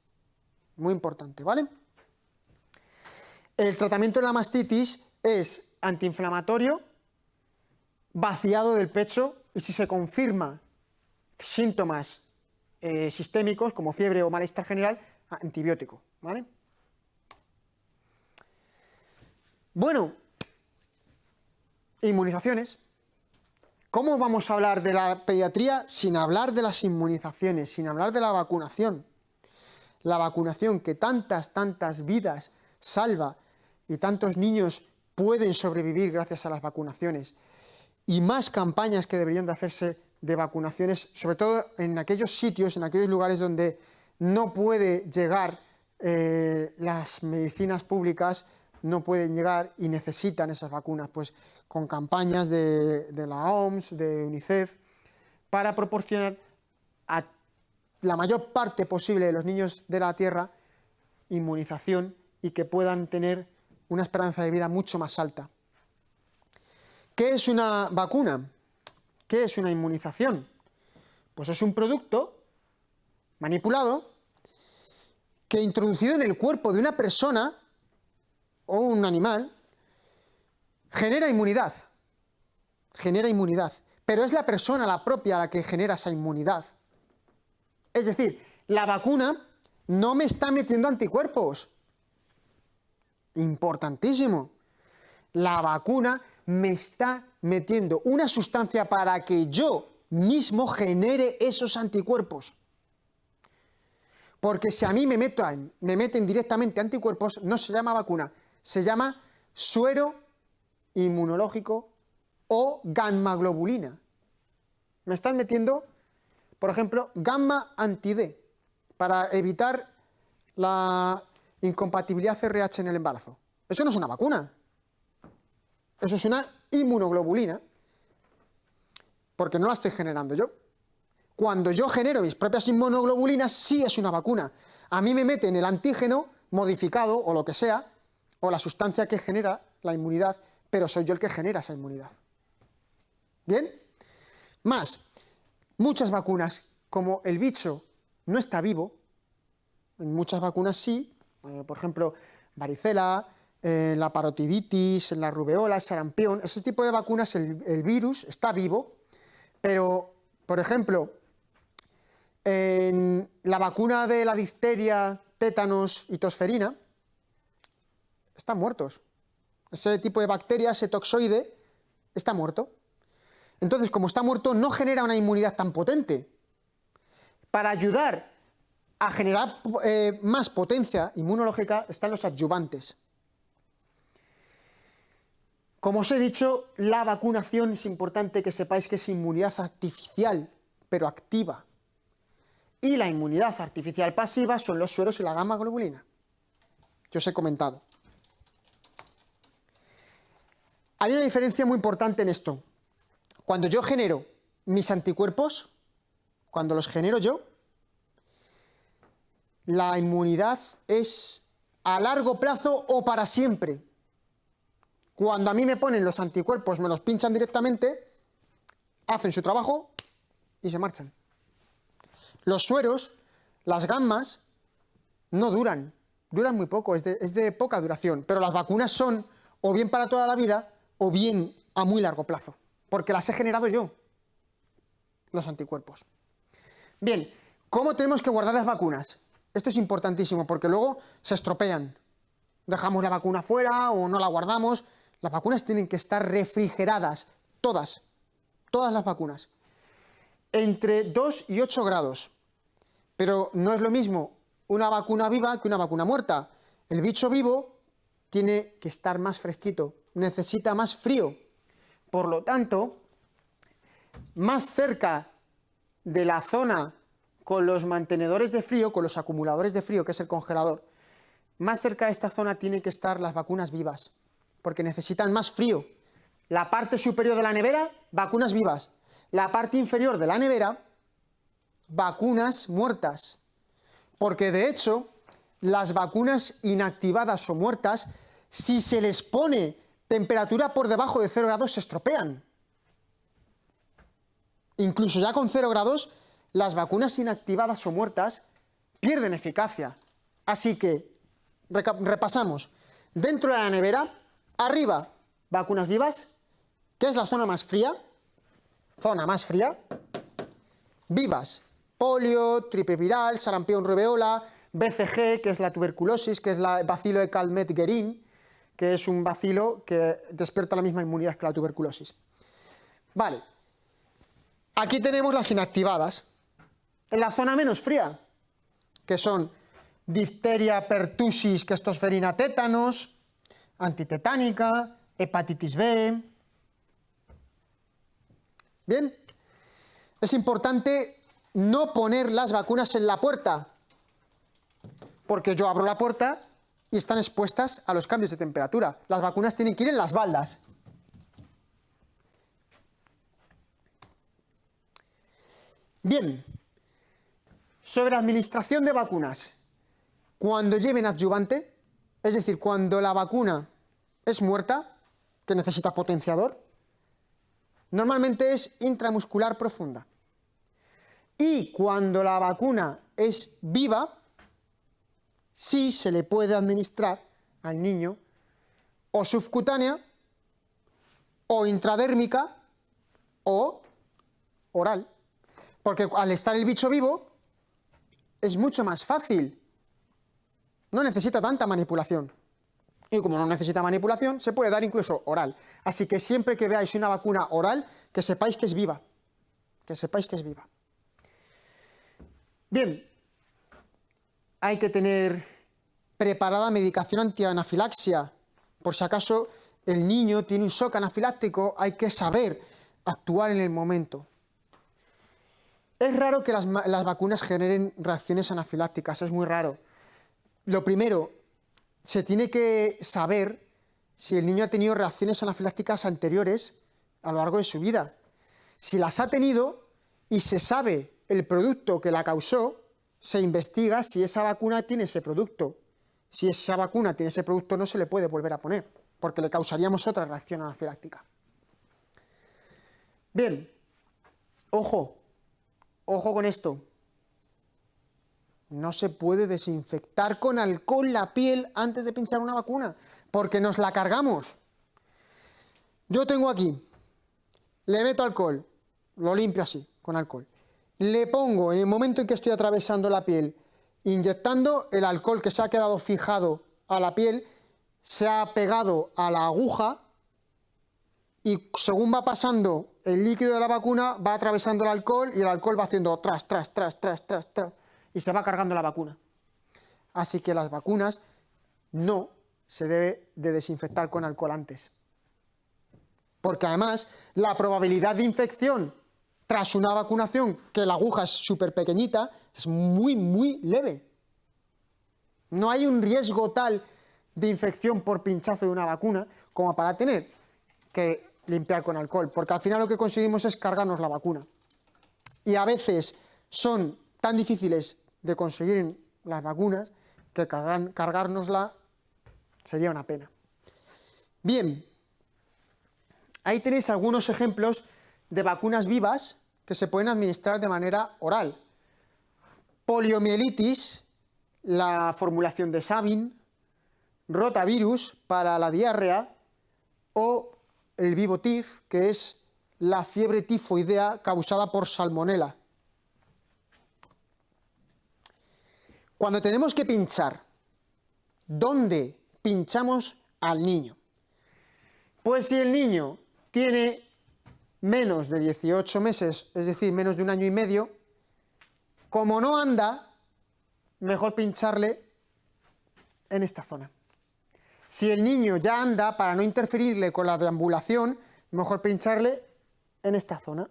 Muy importante, ¿vale? El tratamiento de la mastitis es antiinflamatorio, vaciado del pecho, y si se confirma síntomas sistémicos como fiebre o malestar general, antibiótico, ¿vale? Bueno, inmunizaciones. ¿Cómo vamos a hablar de la pediatría sin hablar de las inmunizaciones, sin hablar de la vacunación? La vacunación que tantas vidas salva y tantos niños pueden sobrevivir gracias a las vacunaciones. Y más campañas que deberían de hacerse de vacunaciones, sobre todo en aquellos sitios, en aquellos lugares donde no puede llegar las medicinas públicas, no pueden llegar y necesitan esas vacunas, pues con campañas de la OMS, de UNICEF, para proporcionar a la mayor parte posible de los niños de la Tierra inmunización y que puedan tener una esperanza de vida mucho más alta. ¿Qué es una vacuna? ¿Qué es una inmunización? Pues es un producto manipulado que, introducido en el cuerpo de una persona o un animal, genera inmunidad. Genera inmunidad. Pero es la persona, la propia, la que genera esa inmunidad. Es decir, la vacuna no me está metiendo anticuerpos. Importantísimo. La vacuna me está metiendo una sustancia para que yo mismo genere esos anticuerpos. Porque si a mí me meten directamente anticuerpos, no se llama vacuna, se llama suero inmunológico o gamma-globulina. Me están metiendo, por ejemplo, gamma anti-D para evitar la incompatibilidad RH en el embarazo. Eso no es una vacuna. Eso es una inmunoglobulina, porque no la estoy generando yo. Cuando yo genero mis propias inmunoglobulinas, sí es una vacuna. A mí me meten el antígeno modificado o lo que sea, o la sustancia que genera la inmunidad, pero soy yo el que genera esa inmunidad. ¿Bien? Más, muchas vacunas, como el bicho no está vivo, en muchas vacunas sí, por ejemplo, varicela, la parotiditis, la rubeola, el sarampión, ese tipo de vacunas, el virus está vivo, pero, por ejemplo, en la vacuna de la difteria, tétanos y tosferina, están muertos. Ese tipo de bacteria, ese toxoide, está muerto. Entonces, como está muerto, no genera una inmunidad tan potente. Para ayudar a generar más potencia inmunológica están los adyuvantes. Como os he dicho, la vacunación es importante que sepáis que es inmunidad artificial, pero activa. Y la inmunidad artificial pasiva son los sueros y la gamma globulina, que os he comentado. Hay una diferencia muy importante en esto. Cuando yo genero mis anticuerpos, cuando los genero yo, la inmunidad es a largo plazo o para siempre. Cuando a mí me ponen los anticuerpos, me los pinchan directamente, hacen su trabajo y se marchan. Los sueros, las gammas, no duran muy poco, es de poca duración, pero las vacunas son o bien para toda la vida o bien a muy largo plazo, porque las he generado yo, los anticuerpos. Bien, ¿cómo tenemos que guardar las vacunas? Esto es importantísimo porque luego se estropean. Dejamos la vacuna fuera o no la guardamos. Las vacunas tienen que estar refrigeradas, todas las vacunas, entre 2 y 8 grados. Pero no es lo mismo una vacuna viva que una vacuna muerta. El bicho vivo tiene que estar más fresquito, necesita más frío. Por lo tanto, más cerca de la zona con los mantenedores de frío, con los acumuladores de frío, que es el congelador, más cerca de esta zona tienen que estar las vacunas vivas, porque necesitan más frío. La parte superior de la nevera, vacunas vivas. La parte inferior de la nevera, vacunas muertas. Porque de hecho, las vacunas inactivadas o muertas, si se les pone temperatura por debajo de 0 grados, se estropean. Incluso ya con 0 grados, las vacunas inactivadas o muertas pierden eficacia. Así que, repasamos. Dentro de la nevera, arriba, vacunas vivas, que es la zona más fría, vivas, polio, triple viral, sarampión, rubeola, BCG, que es la tuberculosis, que es el bacilo de Calmette-Guerin, que es un bacilo que despierta la misma inmunidad que la tuberculosis. Vale. Aquí tenemos las inactivadas. En la zona menos fría, que son difteria, pertusis, questosferina, tétanos, antitetánica, hepatitis B. Bien, es importante no poner las vacunas en la puerta, porque yo abro la puerta y están expuestas a los cambios de temperatura. Las vacunas tienen que ir en las baldas. Bien, sobre administración de vacunas. Cuando lleven adyuvante, es decir, cuando la vacuna es muerta, que necesita potenciador, normalmente es intramuscular profunda. Y cuando la vacuna es viva, sí se le puede administrar al niño o subcutánea, o intradérmica, o oral. Porque al estar el bicho vivo, es mucho más fácil. No necesita tanta manipulación. Y como no necesita manipulación, se puede dar incluso oral. Así que siempre que veáis una vacuna oral, que sepáis que es viva. Que sepáis que es viva. Bien. Hay que tener preparada medicación antianafilaxia. Por si acaso el niño tiene un shock anafiláctico, hay que saber actuar en el momento. Es raro que las vacunas generen reacciones anafilácticas, es muy raro. Lo primero, se tiene que saber si el niño ha tenido reacciones anafilácticas anteriores a lo largo de su vida. Si las ha tenido y se sabe el producto que la causó, se investiga si esa vacuna tiene ese producto. Si esa vacuna tiene ese producto, no se le puede volver a poner, porque le causaríamos otra reacción anafiláctica. Bien, ojo con esto. No se puede desinfectar con alcohol la piel antes de pinchar una vacuna, porque nos la cargamos. Yo tengo aquí, le meto alcohol, lo limpio así, con alcohol. Le pongo, en el momento en que estoy atravesando la piel, inyectando el alcohol que se ha quedado fijado a la piel, se ha pegado a la aguja y según va pasando el líquido de la vacuna, va atravesando el alcohol y el alcohol va haciendo tras, y se va cargando la vacuna. Así que las vacunas no se debe de desinfectar con alcohol antes. Porque además la probabilidad de infección tras una vacunación, que la aguja es súper pequeñita, es muy, muy leve. No hay un riesgo tal de infección por pinchazo de una vacuna como para tener que limpiar con alcohol, porque al final lo que conseguimos es cargarnos la vacuna. Y a veces son tan difíciles de conseguir las vacunas que cargárnosla sería una pena. Bien, ahí tenéis algunos ejemplos de vacunas vivas que se pueden administrar de manera oral. Poliomielitis, la formulación de Sabin, rotavirus para la diarrea o el Vivotif, que es la fiebre tifoidea causada por salmonela. Cuando tenemos que pinchar, ¿dónde pinchamos al niño? Pues si el niño tiene menos de 18 meses, es decir, menos de 1 año y medio, como no anda, mejor pincharle en esta zona. Si el niño ya anda, para no interferirle con la deambulación, mejor pincharle en esta zona.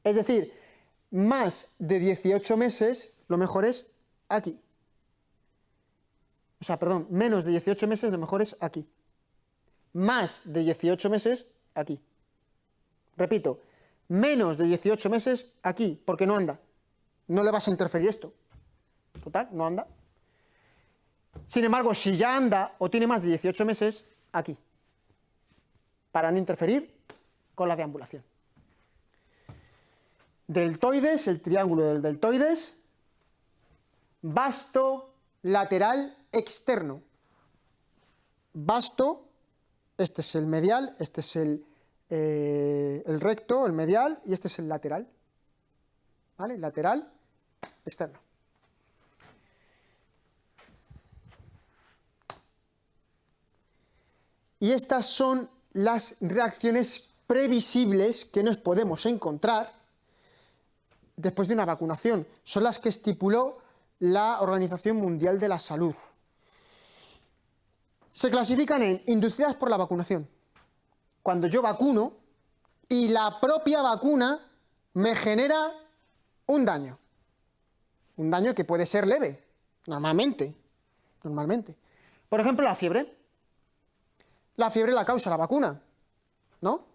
Es decir, más de 18 meses, lo mejor es aquí. O sea, perdón, menos de 18 meses, lo mejor es aquí. Más de 18 meses, aquí. Repito, menos de 18 meses, aquí, porque no anda. No le vas a interferir esto. Total, no anda. Sin embargo, si ya anda o tiene más de 18 meses, aquí. Para no interferir con la deambulación. Deltoides, el triángulo del deltoides. Vasto lateral externo. Vasto, este es el medial, este es el recto, el medial, y este es el lateral. ¿Vale? Lateral externo. Y estas son las reacciones previsibles que nos podemos encontrar después de una vacunación. Son las que estipuló la Organización Mundial de la Salud. Se clasifican en inducidas por la vacunación. Cuando yo vacuno y la propia vacuna me genera un daño. Un daño que puede ser leve, normalmente. Por ejemplo, la fiebre. La fiebre la causa la vacuna, ¿no?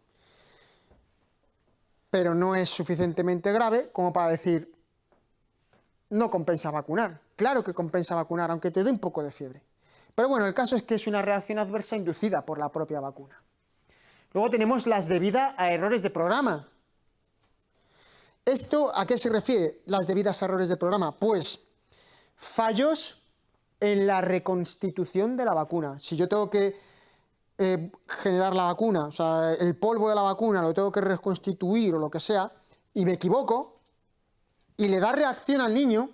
Pero no es suficientemente grave como para decir, no compensa vacunar. Claro que compensa vacunar, aunque te dé un poco de fiebre. Pero bueno, el caso es que es una reacción adversa inducida por la propia vacuna. Luego tenemos las debidas a errores de programa. ¿Esto a qué se refiere, las debidas a errores de programa? Pues fallos en la reconstitución de la vacuna. Si yo tengo que generar la vacuna, o sea, el polvo de la vacuna lo tengo que reconstituir o lo que sea, y me equivoco, y le da reacción al niño,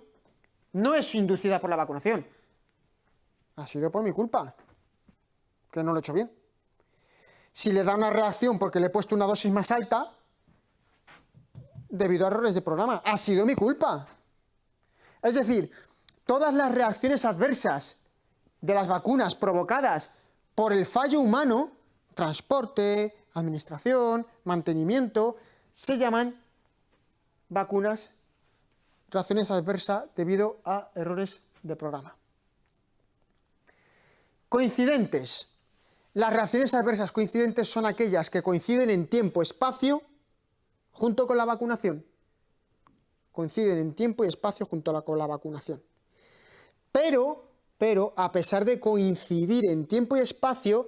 no es inducida por la vacunación. Ha sido por mi culpa, que no lo he hecho bien. Si le da una reacción porque le he puesto una dosis más alta, debido a errores de programa, ha sido mi culpa. Es decir, todas las reacciones adversas de las vacunas provocadas por el fallo humano, transporte, administración, mantenimiento, se llaman reacciones adversas debido a errores de programa. Coincidentes. Las reacciones adversas coincidentes son aquellas que coinciden en tiempo-espacio junto con la vacunación. Coinciden en tiempo y espacio junto con la vacunación. Pero, a pesar de coincidir en tiempo y espacio,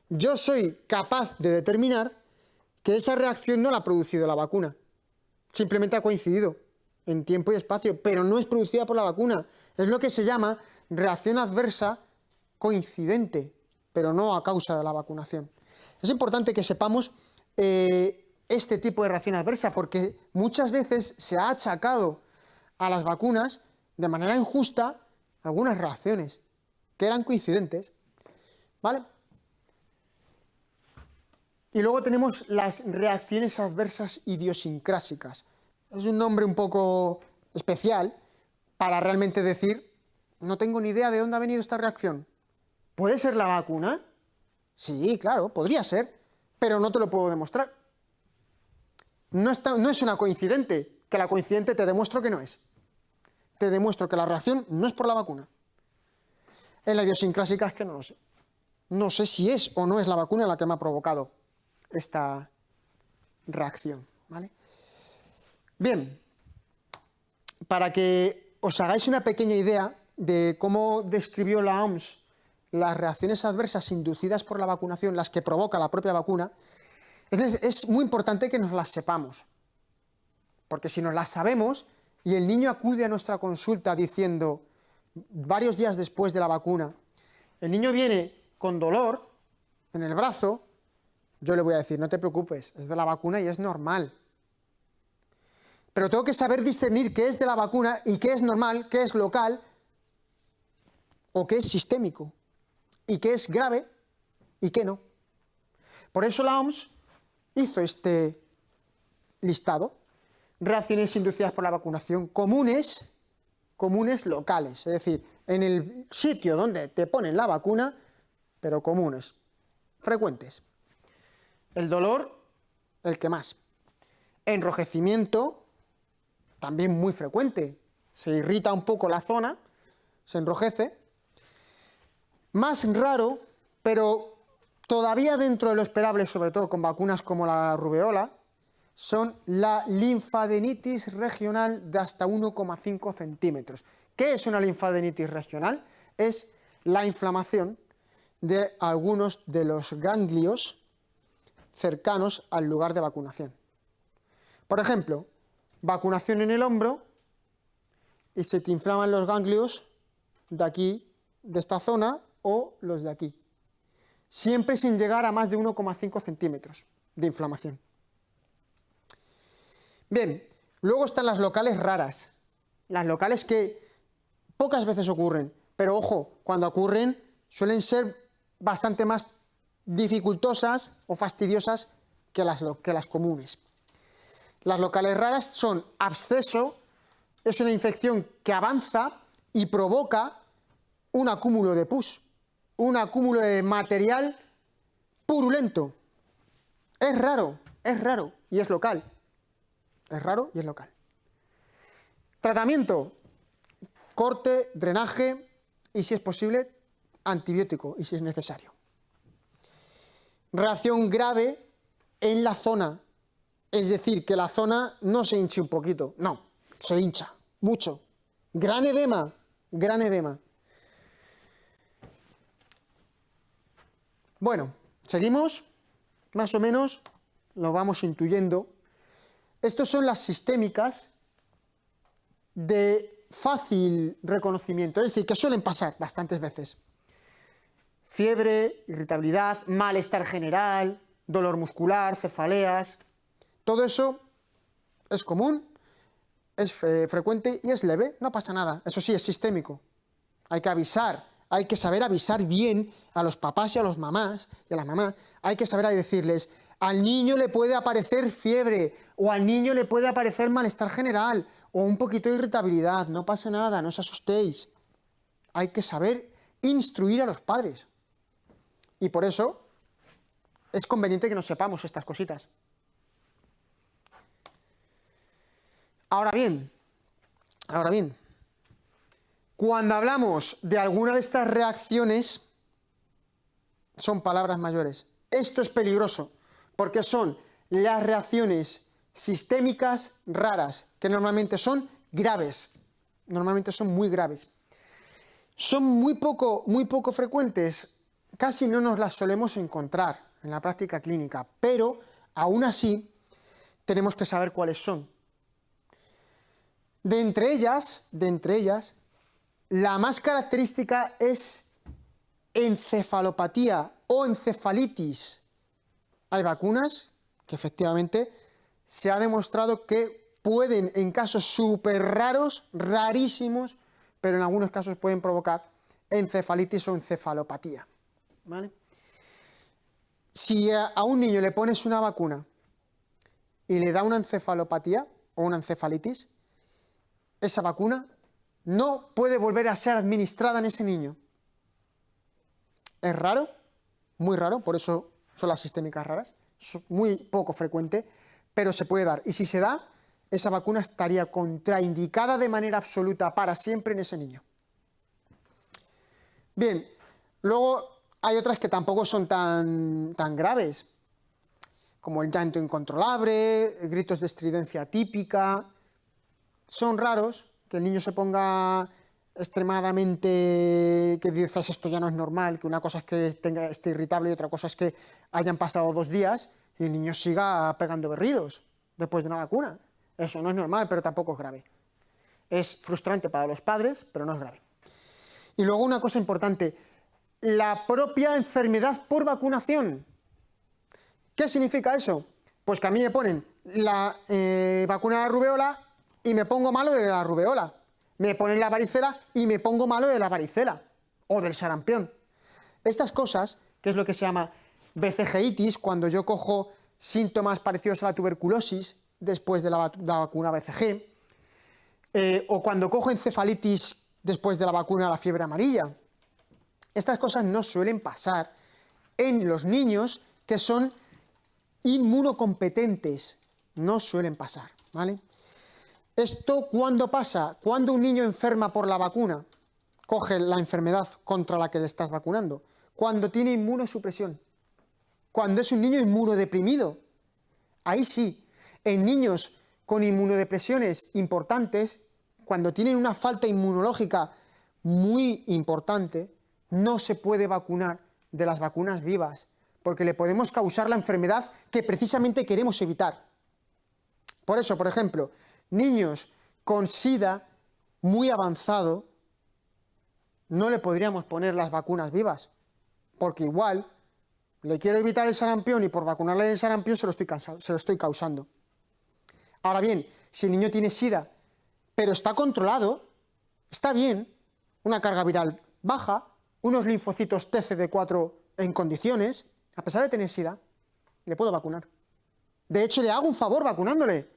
yo soy capaz de determinar que esa reacción no la ha producido la vacuna. Simplemente ha coincidido en tiempo y espacio, pero no es producida por la vacuna. Es lo que se llama reacción adversa coincidente, pero no a causa de la vacunación. Es importante que sepamos este tipo de reacción adversa, porque muchas veces se ha achacado a las vacunas de manera injusta algunas reacciones que eran coincidentes, ¿vale? Y luego tenemos las reacciones adversas idiosincrásicas. Es un nombre un poco especial para realmente decir, no tengo ni idea de dónde ha venido esta reacción. ¿Puede ser la vacuna? Sí, claro, podría ser, pero no te lo puedo demostrar. No es una coincidente, que la coincidente te demuestro que no es. Te demuestro que la reacción no es por la vacuna. En la idiosincrásica es que no lo sé. No sé si es o no es la vacuna la que me ha provocado esta reacción, ¿vale? Bien, para que os hagáis una pequeña idea de cómo describió la OMS las reacciones adversas inducidas por la vacunación, las que provoca la propia vacuna, es muy importante que nos las sepamos. Porque si nos las sabemos y el niño acude a nuestra consulta diciendo, varios días después de la vacuna, el niño viene con dolor en el brazo, yo le voy a decir, no te preocupes, es de la vacuna y es normal. Pero tengo que saber discernir qué es de la vacuna y qué es normal, qué es local o qué es sistémico, y qué es grave y qué no. Por eso la OMS hizo este listado. Reacciones inducidas por la vacunación comunes locales, es decir, en el sitio donde te ponen la vacuna, pero comunes, frecuentes. El dolor, el que más. Enrojecimiento, también muy frecuente, se irrita un poco la zona, se enrojece. Más raro, pero todavía dentro de lo esperable, sobre todo con vacunas como la rubeola, son la linfadenitis regional de hasta 1,5 centímetros. ¿Qué es una linfadenitis regional? Es la inflamación de algunos de los ganglios cercanos al lugar de vacunación. Por ejemplo, vacunación en el hombro y se te inflaman los ganglios de aquí, de esta zona, o los de aquí. Siempre sin llegar a más de 1,5 centímetros de inflamación. Bien, luego están las locales raras, las locales que pocas veces ocurren, pero ojo, cuando ocurren suelen ser bastante más dificultosas o fastidiosas que las comunes. Las locales raras son absceso, es una infección que avanza y provoca un acúmulo de pus, un acúmulo de material purulento. Es raro y es local. Es raro y es local. Tratamiento: corte, drenaje y, si es posible, antibiótico, y si es necesario. Reacción grave en la zona, es decir, que la zona no se hinche un poquito, no, se hincha mucho. Gran edema, gran edema. Bueno, seguimos, más o menos lo vamos intuyendo. Estas son las sistémicas de fácil reconocimiento, es decir, que suelen pasar bastantes veces. Fiebre, irritabilidad, malestar general, dolor muscular, cefaleas, todo eso es común, es frecuente y es leve, no pasa nada. Eso sí, es sistémico. Hay que avisar, hay que saber avisar bien a los papás y a las mamás, hay que saber decirles: al niño le puede aparecer fiebre, o al niño le puede aparecer malestar general, o un poquito de irritabilidad, no pasa nada, no os asustéis. Hay que saber instruir a los padres. Y por eso es conveniente que nos sepamos estas cositas. Ahora bien, cuando hablamos de alguna de estas reacciones, son palabras mayores. Esto es peligroso, porque son las reacciones sistémicas raras, que normalmente son graves, normalmente son muy graves. Son muy poco frecuentes, casi no nos las solemos encontrar en la práctica clínica, pero aún así tenemos que saber cuáles son. De entre ellas, la más característica es encefalopatía o encefalitis. Hay vacunas que efectivamente se ha demostrado que pueden, en casos súper raros, rarísimos, pero en algunos casos pueden provocar encefalitis o encefalopatía, ¿vale? Si a un niño le pones una vacuna y le da una encefalopatía o una encefalitis, esa vacuna no puede volver a ser administrada en ese niño. Es raro, muy raro, por eso son las sistémicas raras, es muy poco frecuente, pero se puede dar. Y si se da, esa vacuna estaría contraindicada de manera absoluta para siempre en ese niño. Bien, luego hay otras que tampoco son tan graves, como el llanto incontrolable, gritos de estridencia típica. Son raros, que el niño se ponga extremadamente, que dices esto ya no es normal, que una cosa es que esté irritable y otra cosa es que hayan pasado 2 días y el niño siga pegando berridos después de una vacuna. Eso no es normal, pero tampoco es grave. Es frustrante para los padres, pero no es grave. Y luego una cosa importante, la propia enfermedad por vacunación. ¿Qué significa eso? Pues que a mí me ponen la vacuna de la rubeola y me pongo malo de la rubeola. Me ponen la varicela y me pongo malo de la varicela o del sarampión. Estas cosas, que es lo que se llama BCGitis, cuando yo cojo síntomas parecidos a la tuberculosis después de la vacuna BCG, o cuando cojo encefalitis después de la vacuna de la fiebre amarilla. Estas cosas no suelen pasar en los niños que son inmunocompetentes, no suelen pasar, ¿vale? Esto, ¿cuándo pasa? Cuando un niño enferma por la vacuna, coge la enfermedad contra la que le estás vacunando, cuando tiene inmunosupresión, cuando es un niño inmunodeprimido, ahí sí. En niños con inmunodepresiones importantes, cuando tienen una falta inmunológica muy importante, no se puede vacunar de las vacunas vivas, porque le podemos causar la enfermedad que precisamente queremos evitar. Por eso, por ejemplo, niños con SIDA muy avanzado, no le podríamos poner las vacunas vivas, porque igual le quiero evitar el sarampión y por vacunarle el sarampión se lo estoy causando. Ahora bien, si el niño tiene SIDA, pero está controlado, está bien, una carga viral baja, unos linfocitos TCD4 en condiciones, a pesar de tener SIDA, le puedo vacunar. De hecho, le hago un favor vacunándole.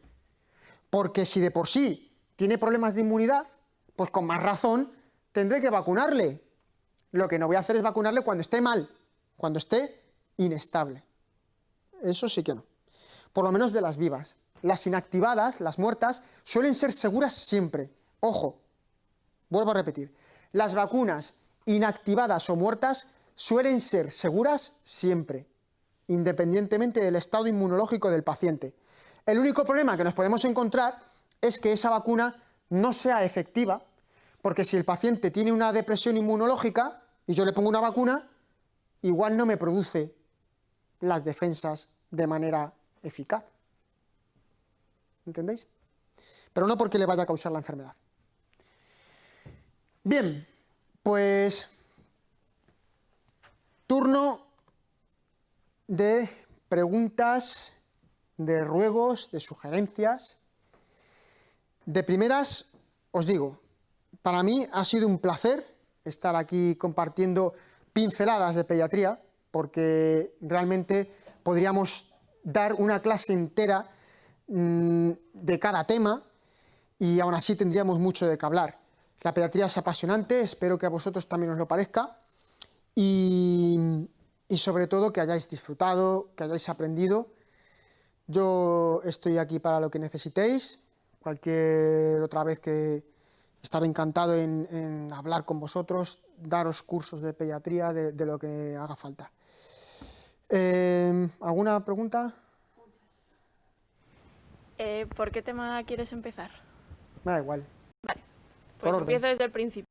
Porque si de por sí tiene problemas de inmunidad, pues con más razón tendré que vacunarle. Lo que no voy a hacer es vacunarle cuando esté mal, cuando esté inestable. Eso sí que no. Por lo menos de las vivas. Las inactivadas, las muertas, suelen ser seguras siempre. Ojo, vuelvo a repetir. Las vacunas inactivadas o muertas suelen ser seguras siempre, independientemente del estado inmunológico del paciente. El único problema que nos podemos encontrar es que esa vacuna no sea efectiva, porque si el paciente tiene una depresión inmunológica y yo le pongo una vacuna, igual no me produce las defensas de manera eficaz. ¿Entendéis? Pero no porque le vaya a causar la enfermedad. Bien, pues turno de preguntas, de ruegos, de sugerencias. De primeras, os digo, para mí ha sido un placer estar aquí compartiendo pinceladas de pediatría, porque realmente podríamos dar una clase entera de cada tema y aún así tendríamos mucho de qué hablar. La pediatría es apasionante, espero que a vosotros también os lo parezca y sobre todo que hayáis disfrutado, que hayáis aprendido. Yo estoy aquí para lo que necesitéis, cualquier otra vez que estaré encantado en hablar con vosotros, daros cursos de pediatría, de lo que haga falta. ¿Alguna pregunta? ¿Por qué tema quieres empezar? Me da igual. Vale, Por pues orden. empiezo desde el principio.